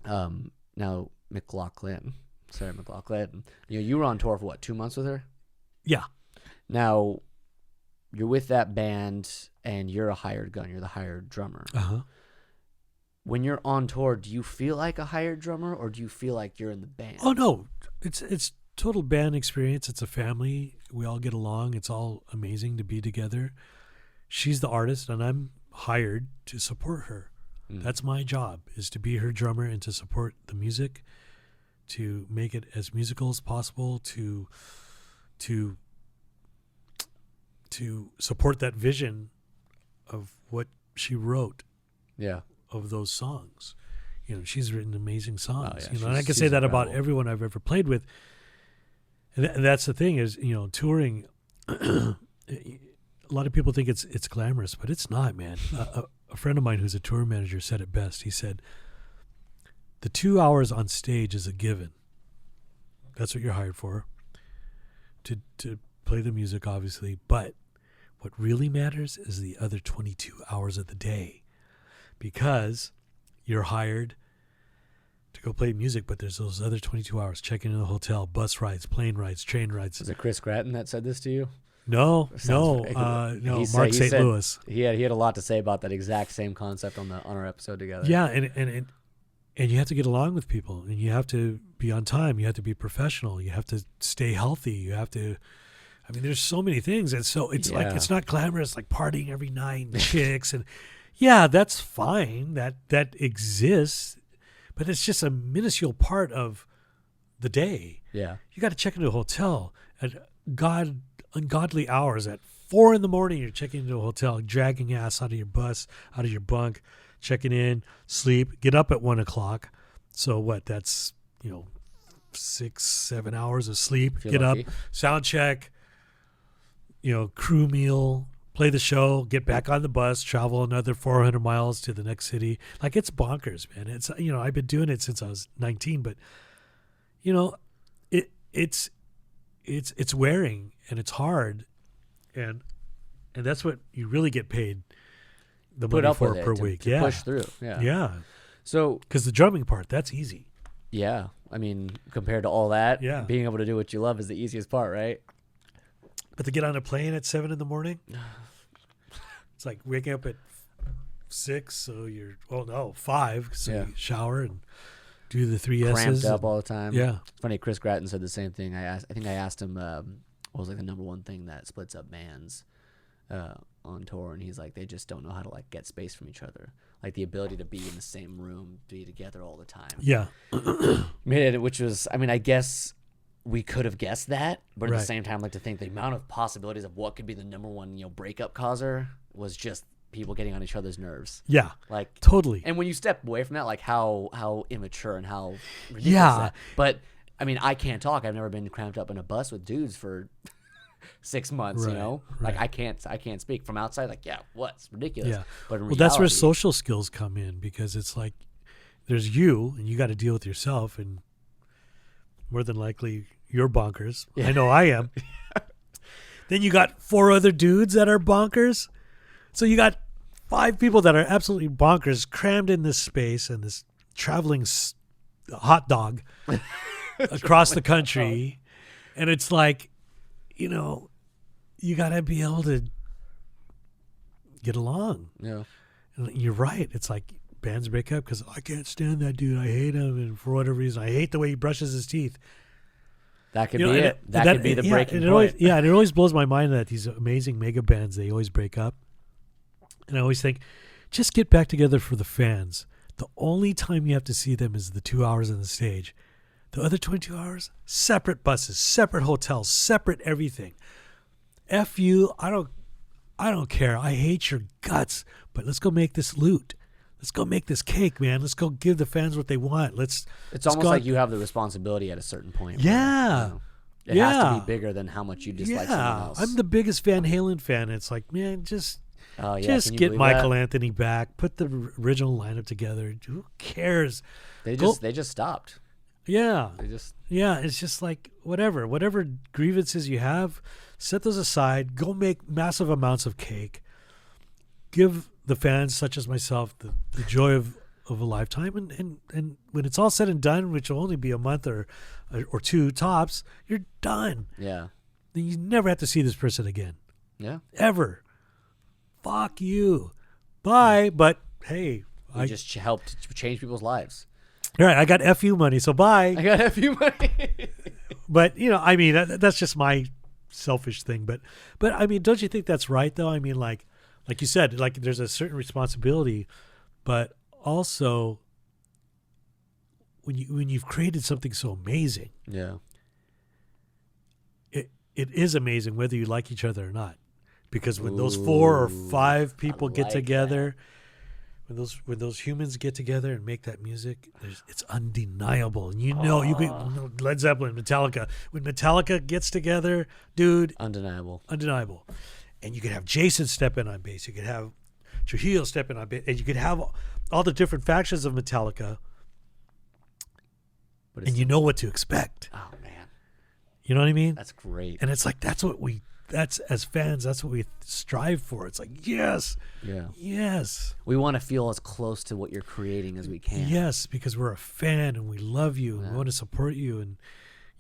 Now, McLaughlin, Sarah McLachlan. You were on tour for what, 2 months with her? Yeah. Now, you're with that band, and you're a hired gun. You're the hired drummer. When you're on tour, do you feel like a hired drummer, or do you feel like you're in the band? Oh no, it's total band experience. It's a family. We all get along. It's all amazing to be together. She's the artist, and I'm hired to support her. That's my job, is to be her drummer and to support the music, to make it as musical as possible, to support that vision of what she wrote. Yeah. Of those songs. She's written amazing songs. Oh, yeah. And I can say that incredible. about everyone I've ever played with. And that's the thing is, touring, a lot of people think it's glamorous, but it's not, man. A friend of mine who's a tour manager said it best. He said, the 2 hours on stage is a given. That's what you're hired for, to play the music, obviously. But what really matters is the other 22 hours of the day, because you're hired to go play music, but there's those other 22 hours, checking in the hotel, bus rides, plane rides, train rides. Was it Chris Gratton that said this to you? No, Mark St. Louis. He had a lot to say about that exact same concept on our episode together. Yeah, and you have to get along with people, and you have to be on time. You have to be professional. You have to stay healthy. You have to. I mean, there's so many things, and so it's like it's not glamorous, like partying every night and chicks, and yeah, that's fine. That exists, but it's just a minuscule part of the day. Yeah, you got to check into a hotel at ungodly hours at 4 a.m. You're checking into a hotel, dragging ass out of your bus, out of your bunk, checking in, sleep, get up at 1 o'clock. So what? That's 6-7 hours of sleep. Get lucky. Up, sound check. Crew meal, play the show, get back on the bus, travel another 400 miles to the next city. Like, it's bonkers, man. It's I've been doing it since I was 19, but it's wearing, and it's hard, and that's what you really get paid the money for per week. To push through. Yeah. So, because the drumming part, that's easy. Yeah, I mean, compared to all that, being able to do what you love is the easiest part, right? But to get on a plane at 7 a.m, it's like waking up at 6, so you're 5, so you shower and do the 3 S's. Cramped up all the time. Yeah. It's funny, Chris Gratton said the same thing. I think I asked him what was like the number one thing that splits up bands on tour, and he's like, they just don't know how to like get space from each other. Like the ability to be in the same room, be together all the time. Yeah. Which was, I mean, I guess we could have guessed that, but at the same time, like to think the amount of possibilities of what could be the number one, breakup causer was just people getting on each other's nerves. Yeah. Like totally. And when you step away from that, like how immature and how ridiculous that. But I mean, I can't talk. I've never been cramped up in a bus with dudes for 6 months, Like I can't speak from outside. Like, it's ridiculous. Yeah. But in reality, that's where social skills come in, because it's like there's you, and you got to deal with yourself, and more than likely you're bonkers. Yeah. I know I am. Then you got 4 other dudes that are bonkers. So you got 5 people that are absolutely bonkers crammed in this space, and this traveling hot dog across the country. And it's like, you got to be able to get along. Yeah. And you're right. It's like bands break up because I can't stand that dude. I hate him. And for whatever reason, I hate the way he brushes his teeth. That could be it. That could be the breaking point. And it always blows my mind that these amazing mega bands, they always break up. And I always think, just get back together for the fans. The only time you have to see them is the 2 hours on the stage. The other 22 hours, separate buses, separate hotels, separate everything. F you, I don't care. I hate your guts, but let's go make this loot. Let's go make this cake, man. Let's go give the fans what they want. It's almost like you have the responsibility at a certain point. Yeah. Where, it has to be bigger than how much you dislike someone else. I'm the biggest Van Halen fan. It's like, man, just get Michael Anthony back. Put the original lineup together. Who cares? They just stopped. Yeah. It's just like whatever grievances you have, set those aside. Go make massive amounts of cake. Give the fans, such as myself, the joy of of a lifetime, and when it's all said and done, which will only be a month or two tops, you're done. Yeah. Then you never have to see this person again. Yeah. Ever. Fuck you. Bye. But hey, I just helped change people's lives. All right, I got FU money, so bye. I got FU money. But I mean, that's just my selfish thing. But I mean, don't you think that's right though? I mean, like you said, like there's a certain responsibility, but also when you've created something so amazing, yeah, it is amazing whether you like each other or not, because when those 4 or 5 people get together, when those humans get together and make that music, it's undeniable. And you can Led Zeppelin, Metallica. When Metallica gets together, dude, undeniable. And you could have Jason step in on bass. You could have Trujillo step in on bass, and you could have all the different factions of Metallica. And you know what to expect. Oh man, you know what I mean? That's great. And it's like that's as fans, that's what we strive for. It's like yes, yes. We want to feel as close to what you're creating as we can. Yes, because we're a fan and we love you and we want to support you, and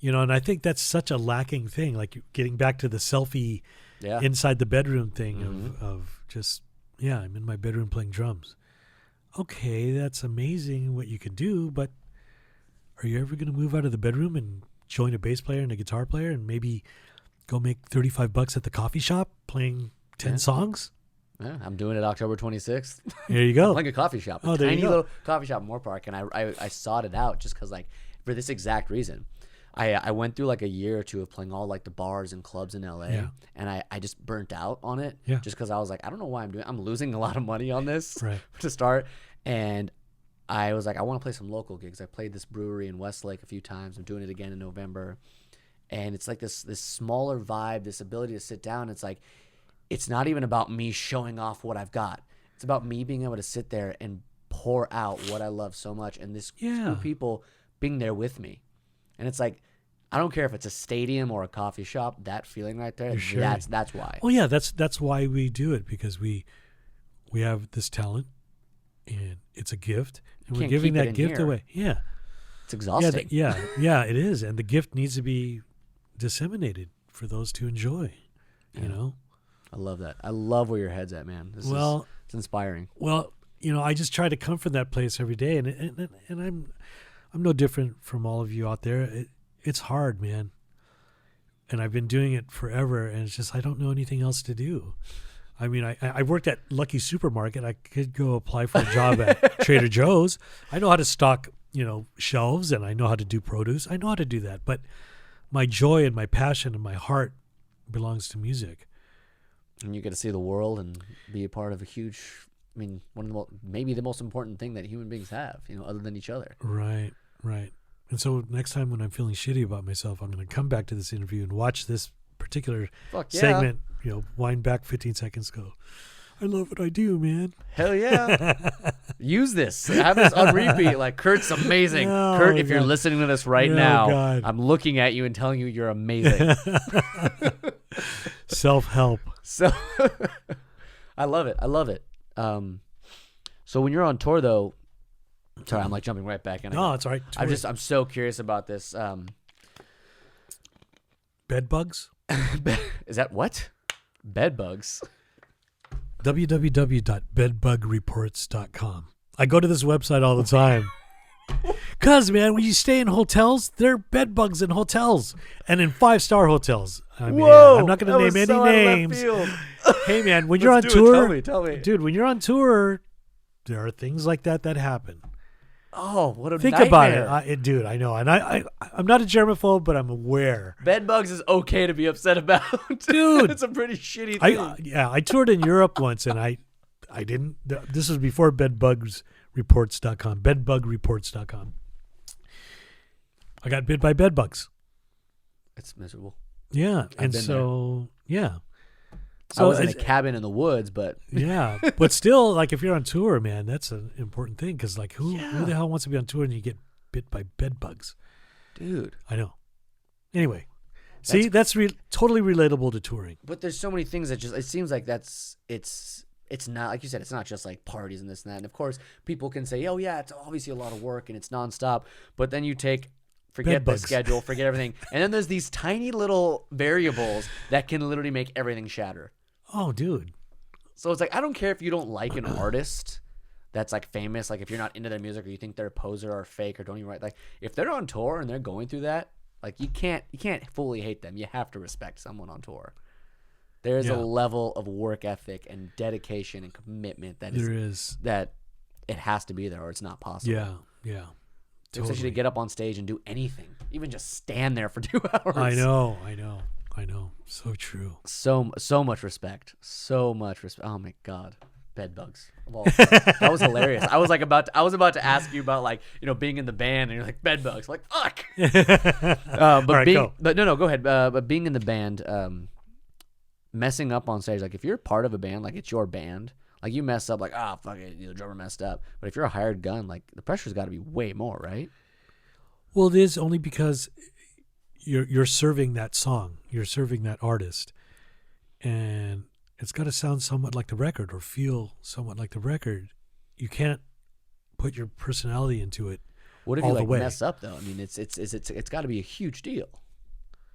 and I think that's such a lacking thing. Like getting back to the selfie inside the bedroom thing of just I'm in my bedroom playing drums. Okay, that's amazing what you can do, but are you ever going to move out of the bedroom and join a bass player and a guitar player and maybe go make $35 at the coffee shop playing 10 songs? Yeah, I'm doing it October 26th. There you go. I'm playing a coffee shop, a tiny little coffee shop in Moore Park, and I sought it out just because, like, for this exact reason. I went through like a year or two of playing all like the bars and clubs in LA, and I just burnt out on it just because I was like, I don't know why I'm losing a lot of money on this to start, and I was like, I want to play some local gigs. I played this brewery in Westlake a few times. I'm doing it again in November. And it's like this smaller vibe, this ability to sit down. It's like, it's not even about me showing off what I've got. It's about me being able to sit there and pour out what I love so much. And this group of people being there with me. And it's like, I don't care if it's a stadium or a coffee shop, that feeling right there, that's why. Well, yeah, that's why we do it, because we have this talent and it's a gift. And we're giving that gift away. Yeah. It's exhausting. Yeah, it is. And the gift needs to be disseminated for those to enjoy, you know? I love that. I love where your head's at, man. It's inspiring. Well, I just try to come from that place every day, and I'm no different from all of you out there. It's hard, man. And I've been doing it forever, and it's just I don't know anything else to do. I mean, I worked at Lucky Supermarket. I could go apply for a job at Trader Joe's. I know how to stock, shelves, and I know how to do produce. I know how to do that. But my joy and my passion and my heart belongs to music. And you get to see the world and be a part of a huge, one of maybe the most important thing that human beings have, other than each other. Right. And so next time when I'm feeling shitty about myself, I'm going to come back to this interview and watch this particular segment, wind back 15 seconds, go, I love what I do, man. Hell yeah. Use this. Have this on repeat. Like, Curt's amazing. Oh, Curt, if you're listening to this right now, God. I'm looking at you and telling you you're amazing. Self-help. So, I love it. So when you're on tour, though, sorry, I'm like jumping right back in. No, it's all right. I'm so curious about this. Bed bugs? Is that what? Bed bugs? www.bedbugreports.com. I go to this website all the time. Because, man, when you stay in hotels, there are bed bugs in hotels and in 5-star hotels. Whoa, I'm not going to name any names. Hey, man, when you're on Let's tour, tell me. Dude, when you're on tour, there are things like that happen. Oh, what a Think nightmare. about it. Dude, I know. And I'm not a germaphobe, but I'm aware. Bed bugs is okay to be upset about. Dude. It's a pretty shitty thing. I toured in Europe once, and I didn't. This was before bedbugsreports.com. Bedbugreports.com. I got bit by bed bugs. It's miserable. Yeah. And so, yeah. So I was in a cabin in the woods, but yeah, but still, like if you're on tour, man, that's an important thing because, like, who the hell wants to be on tour and you get bit by bed bugs, dude? I know. Anyway, that's totally relatable to touring. But there's so many things that just it seems like it's it's not, like you said, it's not just like parties and this and that. And of course, people can say, oh yeah, it's obviously a lot of work and it's nonstop. But then you forget the schedule, forget everything. And then there's these tiny little variables that can literally make everything shatter. Oh, dude. So it's like, I don't care if you don't like an artist that's like famous. Like if you're not into their music or you think they're a poser or fake or don't even write, like if they're on tour and they're going through that, like you can't fully hate them. You have to respect someone on tour. There's a level of work ethic and dedication and commitment that it has to be there or it's not possible. Yeah, yeah. Totally. Especially to get up on stage and do anything, even just stand there for 2 hours. I know. So true. So much respect. So much respect. Oh my God. Bed bugs. Well, that was hilarious. I was about to ask you about like, being in the band and you're like bed bugs. Like, fuck. Go ahead. But being in the band, messing up on stage, like if you're part of a band, like it's your band, like you mess up, like, fuck it, the drummer messed up. But if you're a hired gun, like the pressure's got to be way more, right? Well, it is only because you're serving that song, you're serving that artist, and it's got to sound somewhat like the record or feel somewhat like the record. You can't put your personality into it. What if you like mess up though? I mean, it's got to be a huge deal.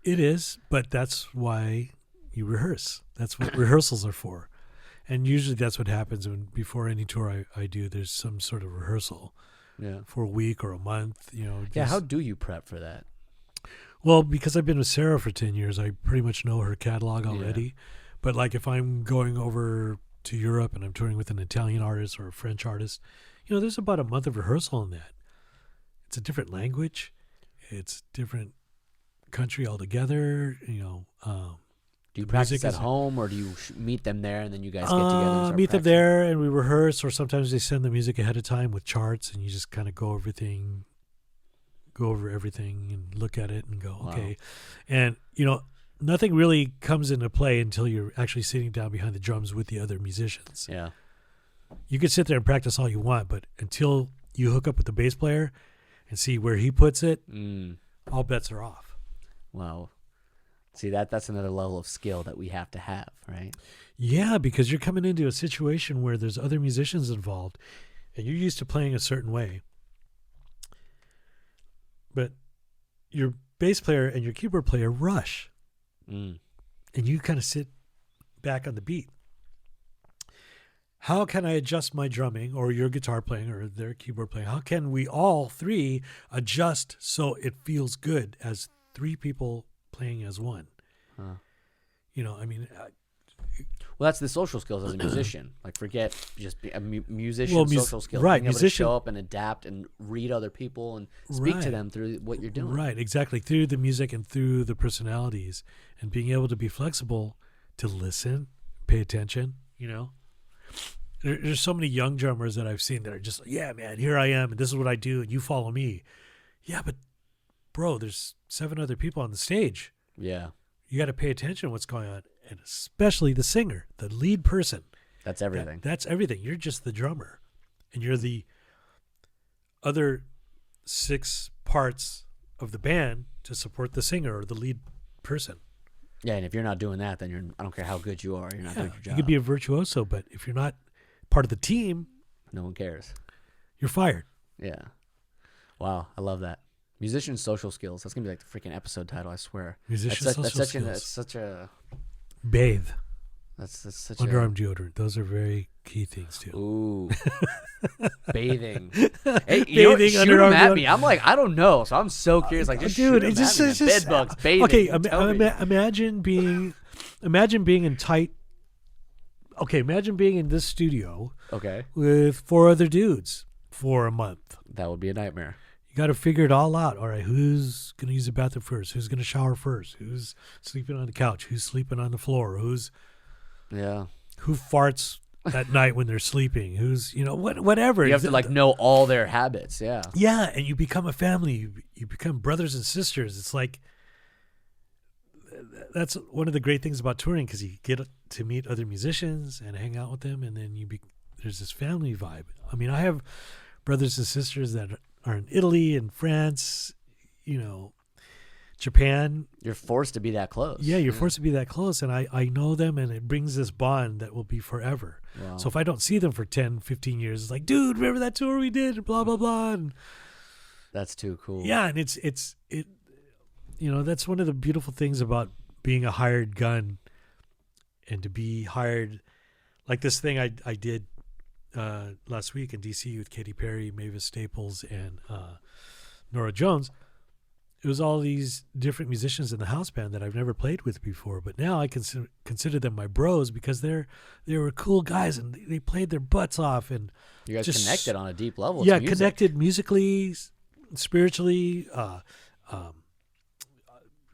It is, but that's why you rehearse. That's what rehearsals are for. And usually that's what happens before any tour I do, there's some sort of rehearsal for a week or a month. How do you prep for that? Well, because I've been with Sarah for 10 years, I pretty much know her catalog already. Yeah. But like if I'm going over to Europe and I'm touring with an Italian artist or a French artist, there's about a month of rehearsal in that. It's a different language. It's different country altogether, Do you practice at home or do you meet them there and then you guys get together and meet them there and we rehearse, or sometimes they send the music ahead of time with charts and you just kind of go over everything and look at it and go, okay. And, nothing really comes into play until you're actually sitting down behind the drums with the other musicians. Yeah. You can sit there and practice all you want, but until you hook up with the bass player and see where he puts it, all bets are off. Wow. See, that's another level of skill that we have to have, right? Yeah, because you're coming into a situation where there's other musicians involved and you're used to playing a certain way. But your bass player and your keyboard player rush. And you kind of sit back on the beat. How can I adjust my drumming or your guitar playing or their keyboard playing? How can we all three adjust so it feels good as three people playing as one? Well, that's the social skills as a musician. Like, forget just a musician, social skills. Right, being able to show up and adapt and read other people and speak to them through what you're doing. Right, exactly. Through the music and through the personalities and being able to be flexible to listen, pay attention, There's so many young drummers that I've seen that are just like, yeah, man, here I am and this is what I do and you follow me. Yeah, but bro, there's 7 other people on the stage. Yeah. You got to pay attention to what's going on, and especially the singer, the lead person. That's everything. That's everything. You're just the drummer, and you're the other 6 parts of the band to support the singer or the lead person. Yeah, and if you're not doing that, then I don't care how good you are, you're not doing your job. You could be a virtuoso, but if you're not part of the team, no one cares. You're fired. Yeah. Wow, I love that. Musician social skills. That's gonna be like the freaking episode title. I swear. Musician social skills. That's such a bathe. That's such underarm deodorant. Those are very key things too. Ooh, bathing. Hey, bathing. Shoot them at me. I'm like, I don't know. So I'm so curious. Like, dude, it's just bed bugs. Bathing. Okay, imagine being in tight. Okay, imagine being in this studio. Okay. With 4 other dudes for a month. That would be a nightmare. Got to figure it all out. All right, who's going to use the bathroom first? Who's going to shower first? Who's sleeping on the couch? Who's sleeping on the floor? Who farts at night when they're sleeping? Who's, whatever. You have to know all their habits. Yeah. Yeah, and you become a family. You become brothers and sisters. It's like that's one of the great things about touring, because you get to meet other musicians and hang out with them, and then there's this family vibe. I mean, I have brothers and sisters that are in Italy and France, Japan. You're forced to be that close. Yeah, you're forced to be that close. And I know them, and it brings this bond that will be forever. Wow. So if I don't see them for 10, 15 years, it's like, dude, remember that tour we did? Blah, blah, blah. And that's too cool. yeah, and it. You know, that's one of the beautiful things about being a hired gun, and to be hired, like this thing I did last week in D.C. with Katy Perry, Mavis Staples, and Nora Jones. It was all these different musicians in the house band that I've never played with before, but now I consider them my bros because they were cool guys and they played their butts off, and you guys just connected on a deep level. Yeah, connected musically, spiritually,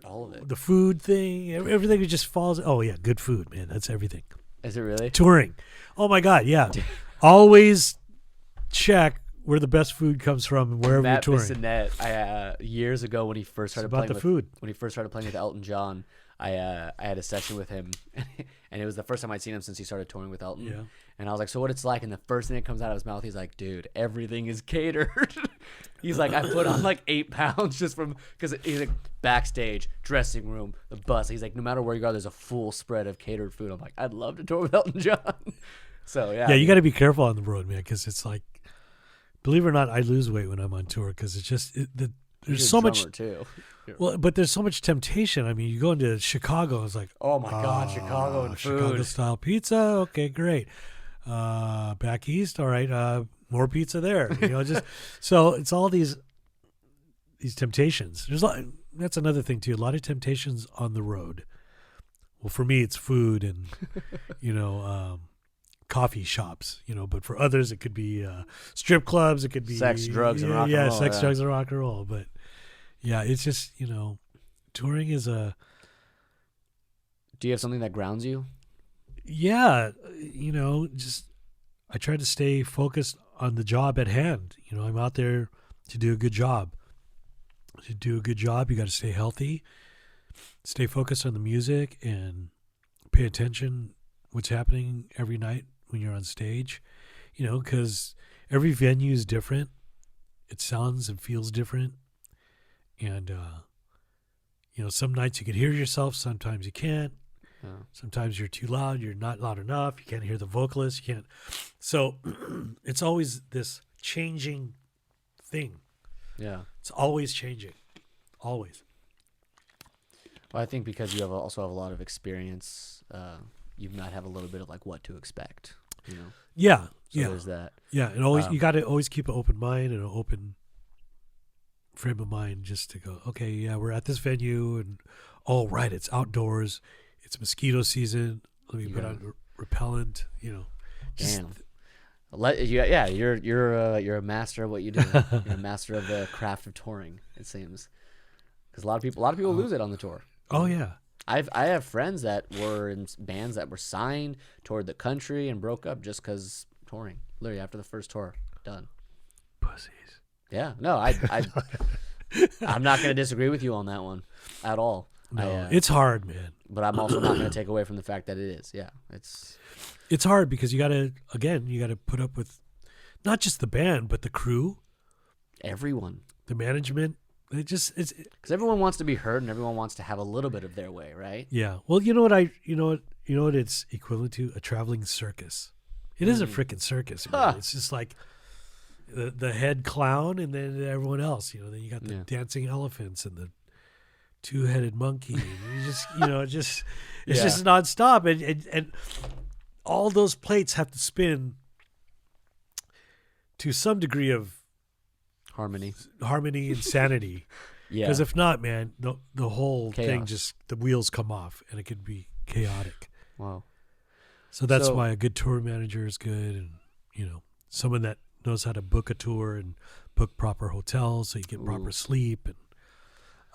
all of it. The food thing, everything just falls. Oh yeah, good food, man. That's everything. Is it really? Touring. Oh my God, yeah. Always check where the best food comes from and wherever you're touring. Bissonette, years ago when he first started playing when he first started playing with Elton John, I had a session with him, and it was the first time I'd seen him since he started touring with Elton. Yeah. And I was like, so what it's like? And the first thing that comes out of his mouth, he's like, dude, everything is catered. He's like, I put on like 8 pounds just from, because he's like, backstage, dressing room, the bus. He's like, no matter where you go, there's a full spread of catered food. I'm like, I'd love to tour with Elton John. So yeah. Yeah, you got to be careful on the road, man, because it's like, believe it or not, I lose weight when I'm on tour because it's just, there's so much. Too. Well, but there's so much temptation. I mean, you go into Chicago, it's like, oh my God, Chicago and food. Chicago style pizza. Okay, great. Back east, all right. More pizza there. You know, just so it's all these temptations. That's another thing too. A lot of temptations on the road. Well, for me, it's food and coffee shops. But for others, it could be strip clubs. It could be sex, drugs, and rock and roll. Yeah, sex, drugs, and rock and roll. But yeah, it's just touring is a. Do you have something that grounds you? Yeah, just I try to stay focused on the job at hand. I'm out there to do a good job. To do a good job, you got to stay healthy, stay focused on the music, and pay attention what's happening every night when you're on stage. Because every venue is different. It sounds and feels different. And, some nights you can hear yourself, sometimes you can't. Sometimes you're too loud, you're not loud enough, you can't hear the vocalist, you can't. So it's always this changing thing. Yeah. It's always changing. Always. Well, I think because you also have a lot of experience, you might have a little bit of like what to expect, Yeah. So there's that. Yeah, and always you got to always keep an open mind and an open frame of mind just to go, okay, yeah, we're at this venue and right, it's outdoors. It's mosquito season. Let me put on repellent. Damn. You're a master of what you do. You're a master of the craft of touring. It seems, because a lot of people lose it on the tour. Oh yeah. I have friends that were in bands that were signed, toured the country, and broke up just because touring. Literally after the first tour, done. Pussies. Yeah. No, I'm not going to disagree with you on that one at all. No, it's hard, man. But I'm also not going to take away from the fact that it is. Yeah, it's hard because you got to put up with not just the band, but the crew, everyone, the management. It's because everyone wants to be heard and everyone wants to have a little bit of their way, right? Yeah. Well, you know what it's equivalent to? A traveling circus. It is a freaking circus. It's just like the head clown and then everyone else. Then you got the dancing elephants and the two-headed monkey. And it's just nonstop, and all those plates have to spin to some degree of harmony and sanity. Yeah, because if not, man, the whole thing the wheels come off, and it could be chaotic. Wow. So that's why a good tour manager is good, and someone that knows how to book a tour and book proper hotels so you get proper sleep and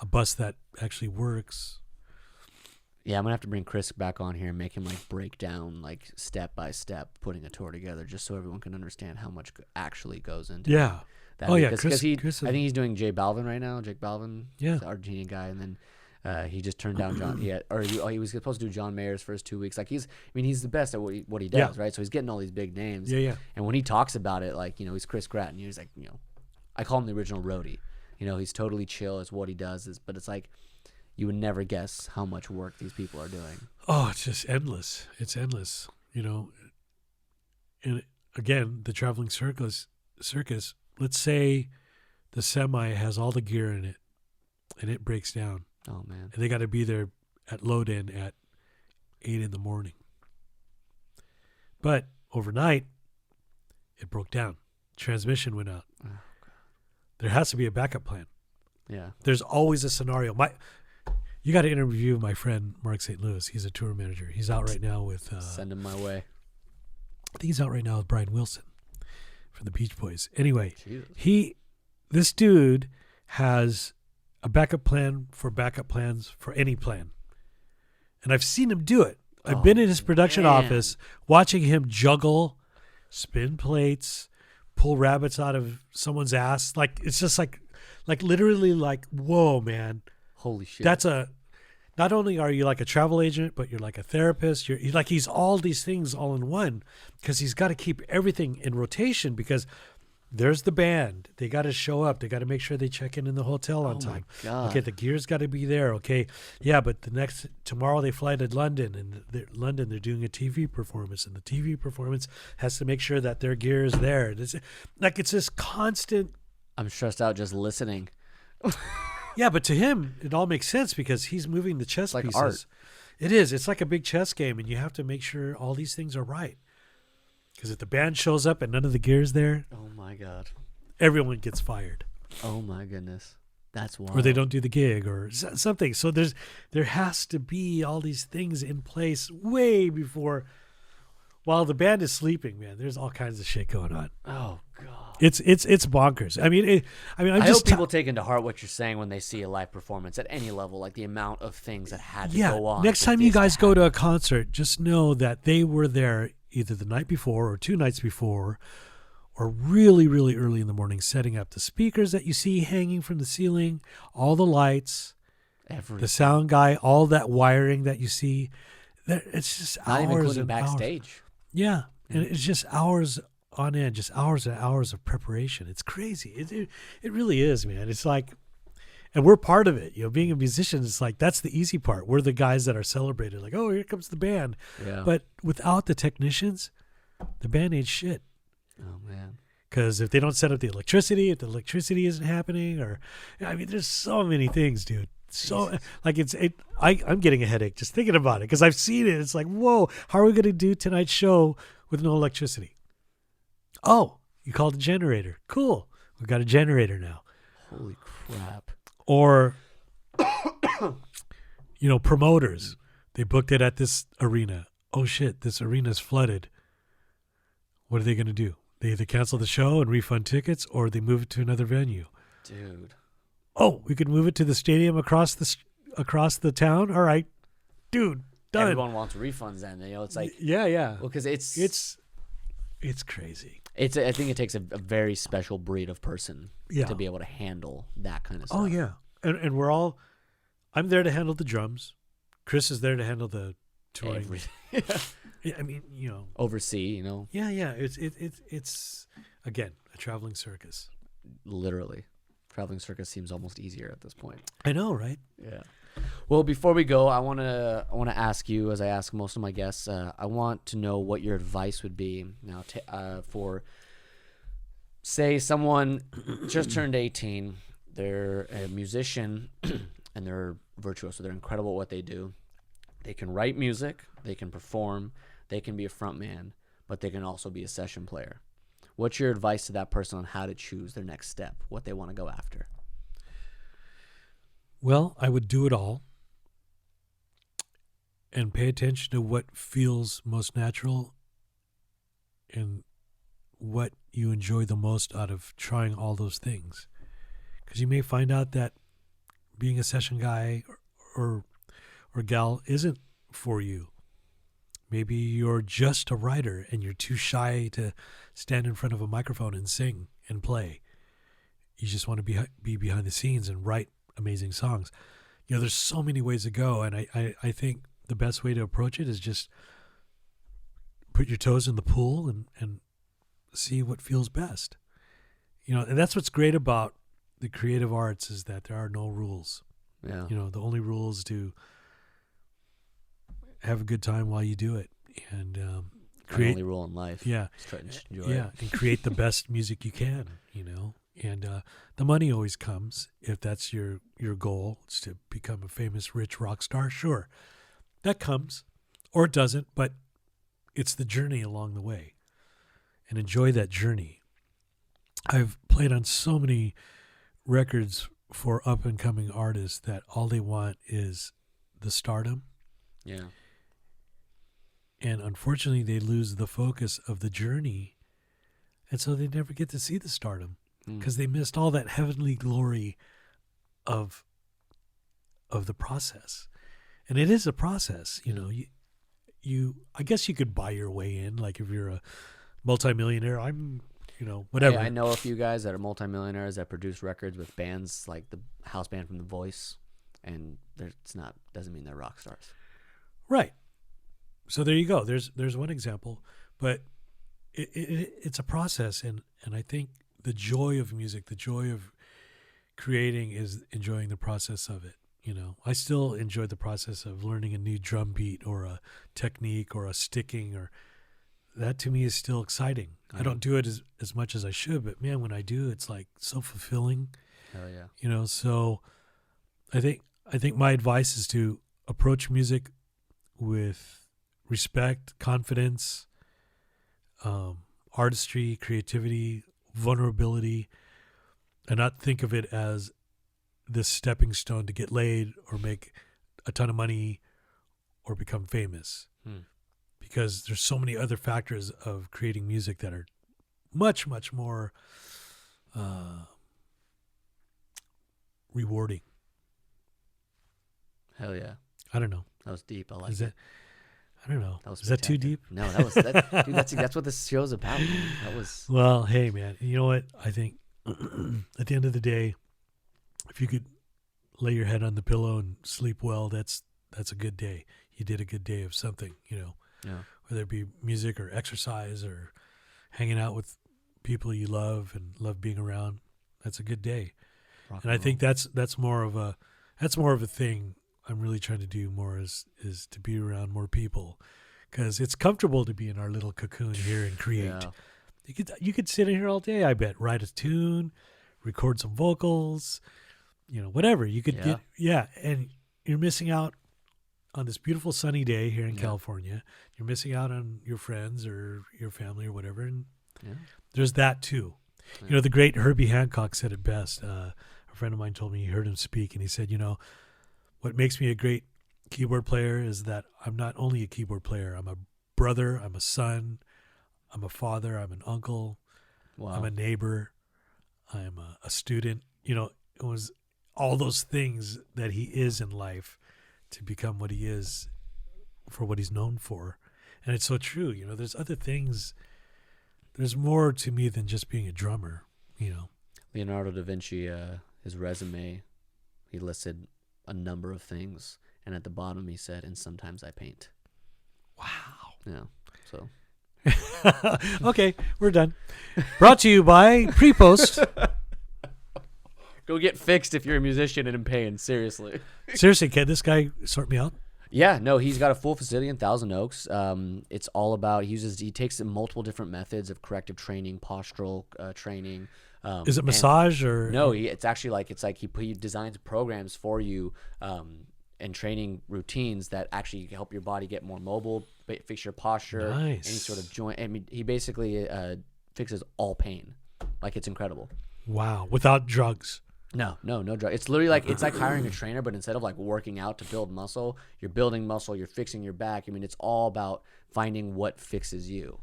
a bus that actually works. Yeah, I'm gonna have to bring Chris back on here and make him like break down like step by step putting a tour together, just so everyone can understand how much actually goes into. Yeah. That. Chris, I think he's doing J Balvin right now. Jake Balvin, the Argentinian guy, and then he just turned down John. He was supposed to do John Mayer's first 2 weeks. Like he's the best at what he does, right? So he's getting all these big names. Yeah. And when he talks about it, like he's Chris Gratton. He's like I call him the original roadie. He's totally chill. It's what he does. But it's like you would never guess how much work these people are doing. Oh, it's just endless. It's endless, And again, the traveling circus, let's say the semi has all the gear in it and it breaks down. Oh, man. And they got to be there at load in at 8 in the morning. But overnight, it broke down. Transmission went out. Oh, God. There has to be a backup plan. Yeah. There's always a scenario. You got to interview my friend Mark St. Louis. He's a tour manager. He's out right now with... Send him my way. I think he's out right now with Brian Wilson from the Beach Boys. Anyway, Jesus. This dude has a backup plan for backup plans for any plan. And I've seen him do it. I've been in his production office watching him juggle, spin plates, pull rabbits out of someone's ass. Like, it's just like literally like, whoa, man. Holy shit. Not only are you like a travel agent, but you're like a therapist. You're like, he's all these things all in one, because he's got to keep everything in rotation, because there's the band. They got to show up. They got to make sure they check in the hotel on time. My God. Okay, the gear's got to be there. Okay, yeah, but tomorrow they fly to London, and they're doing a TV performance, and the TV performance has to make sure that their gear is there. It's this constant. I'm stressed out just listening. Yeah, but to him, it all makes sense because he's moving the chess like pieces. Art. It is. It's like a big chess game, and you have to make sure all these things are right. Because if the band shows up and none of the gear's there, oh my God, everyone gets fired. Oh my goodness, that's wild. Or they don't do the gig or something. So there has to be all these things in place way before. While the band is sleeping, man, there's all kinds of shit going on. Oh God. It's bonkers. I hope people take into heart what you're saying when they see a live performance at any level, like the amount of things that had to go on. Next time you guys go to a concert, just know that they were there either the night before or 2 nights before, or really, really early in the morning, setting up the speakers that you see hanging from the ceiling, all the lights, the sound guy, all that wiring that you see. It's just not hours even including and backstage. Hours. Yeah, and it's just hours on end, just hours and hours of preparation. It's crazy. It really is, man. It's like, and we're part of it. Being a musician, it's like that's the easy part. We're the guys that are celebrated. Like, oh, here comes the band. Yeah. But without the technicians, the band ain't shit. Oh man. Because if they don't set up the electricity, if the electricity isn't happening, there's so many things, dude. So I'm getting a headache just thinking about it because I've seen it. It's like, whoa, how are we going to do tonight's show with no electricity? Oh, you called a generator. Cool. We've got a generator now. Holy crap. Or, promoters. They booked it at this arena. Oh, shit, this arena's flooded. What are they going to do? They either cancel the show and refund tickets, or they move it to another venue. Dude. Oh, we could move it to the stadium across the town? All right. Dude, done. Everyone wants refunds then. It's like... Yeah. Well, because it's crazy. I think it takes a very special breed of person to be able to handle that kind of stuff. Oh, yeah. And we're all... I'm there to handle the drums. Chris is there to handle the touring. Yeah, oversee, Yeah. It's again, a traveling circus. Literally. Traveling circus seems almost easier at this point. I know, right? Yeah. Well, before we go, I want to ask you, as I ask most of my guests, I want to know what your advice would be now for, say, someone just turned 18. They're a musician and they're virtuoso. They're incredible at what they do. They can write music. They can perform. They can be a front man, but they can also be a session player. What's your advice to that person on how to choose their next step, what they want to go after? Well, I would do it all and pay attention to what feels most natural and what you enjoy the most out of trying all those things. Because you may find out that being a session guy or gal isn't for you. Maybe you're just a writer and you're too shy to stand in front of a microphone and sing and play. You just want to be behind the scenes and write amazing songs. There's so many ways to go, and I think the best way to approach it is just put your toes in the pool and see what feels best. And that's what's great about the creative arts is that there are no rules. Yeah. You know, the only rule is to have a good time while you do it, and The only rule in life. Yeah. Just try to enjoy it. And create the best music you can. You know, and the money always comes if that's your goal. It's to become a famous, rich rock star. Sure, that comes, or it doesn't. But it's the journey along the way, and enjoy that journey. I've played on so many records for up and coming artists that all they want is the stardom. Yeah. And unfortunately, they lose the focus of the journey. And so they never get to see the stardom because they missed all that heavenly glory of the process. And it is a process. You know, you I guess you could buy your way in. Like if you're a multimillionaire, whatever. Yeah, I know a few guys that are multimillionaires that produce records with bands like the house band from The Voice, and doesn't mean they're rock stars. Right. So there you go. There's one example, but it's a process, and I think the joy of music, the joy of creating, is enjoying the process of it. You know, I still enjoy the process of learning a new drum beat or a technique or a sticking, or that to me is still exciting. I don't do it as much as I should, but man, when I do, it's like so fulfilling. Hell yeah. You know, so I think my advice is to approach music with respect, confidence, artistry, creativity, vulnerability, and not think of it as this stepping stone to get laid or make a ton of money or become famous. Because there's so many other factors of creating music that are much, much more rewarding. Hell yeah. I don't know. That was deep. I like it. I don't know. That was Is that too deep? No, that was dude. That's what this show's about. Man. That was. Well, hey, man. You know what? I think at the end of the day, if you could lay your head on the pillow and sleep well, that's a good day. You did a good day of something. You know, whether it be music or exercise or hanging out with people you love and love being around. That's a good day. And I think that's more of a thing I'm really trying to do more is to be around more people, because it's comfortable to be in our little cocoon here and create. Yeah. You could sit in here all day, I bet, write a tune, record some vocals, whatever. You could and you're missing out on this beautiful sunny day here in California. You're missing out on your friends or your family or whatever, and there's that too. Yeah. The great Herbie Hancock said it best. A friend of mine told me he heard him speak, and he said, what makes me a great keyboard player is that I'm not only a keyboard player. I'm a brother. I'm a son. I'm a father. I'm an uncle. Wow. I'm a neighbor. I'm a student. It was all those things that he is in life to become what he is for what he's known for. And it's so true. There's other things. There's more to me than just being a drummer, Leonardo da Vinci, his resume, he listed a number of things, and at the bottom he said, and sometimes I paint. Wow. Yeah. So. Okay, we're done. Brought to you by Prepost. Go get fixed if you're a musician and in pain. Seriously. Seriously, can this guy sort me out? Yeah, no, he's got a full facility in Thousand Oaks. It's all about he takes multiple different methods of corrective training, postural training. Is it massage or no? It's actually he designs programs for you and training routines that actually help your body get more mobile, fix your posture, nice. Any sort of joint. I mean, he basically fixes all pain. Like, it's incredible. Wow, without drugs. No drug. It's literally it's like hiring a trainer, but instead of working out to build muscle, you're building muscle, you're fixing your back. I mean, it's all about finding what fixes you.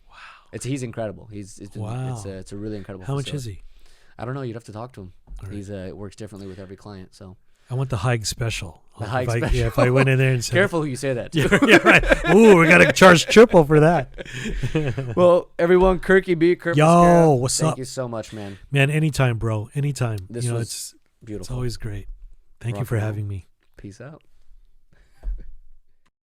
Wow. He's incredible. It's a really incredible How facility. much is he? I don't know. You'd have to talk to him. Right. He's works differently with every client, so. I want the Haig special. The Haig special. If I went in there and said, careful who you say that to. Yeah, right. Ooh, we got to charge triple for that. Well, everyone, KirkeeB, Curt, yo, Bisquera, what's up? Thank you so much, man. Man, anytime, bro. Anytime. This was it's beautiful. It's always great. Thank you for having me. Peace out.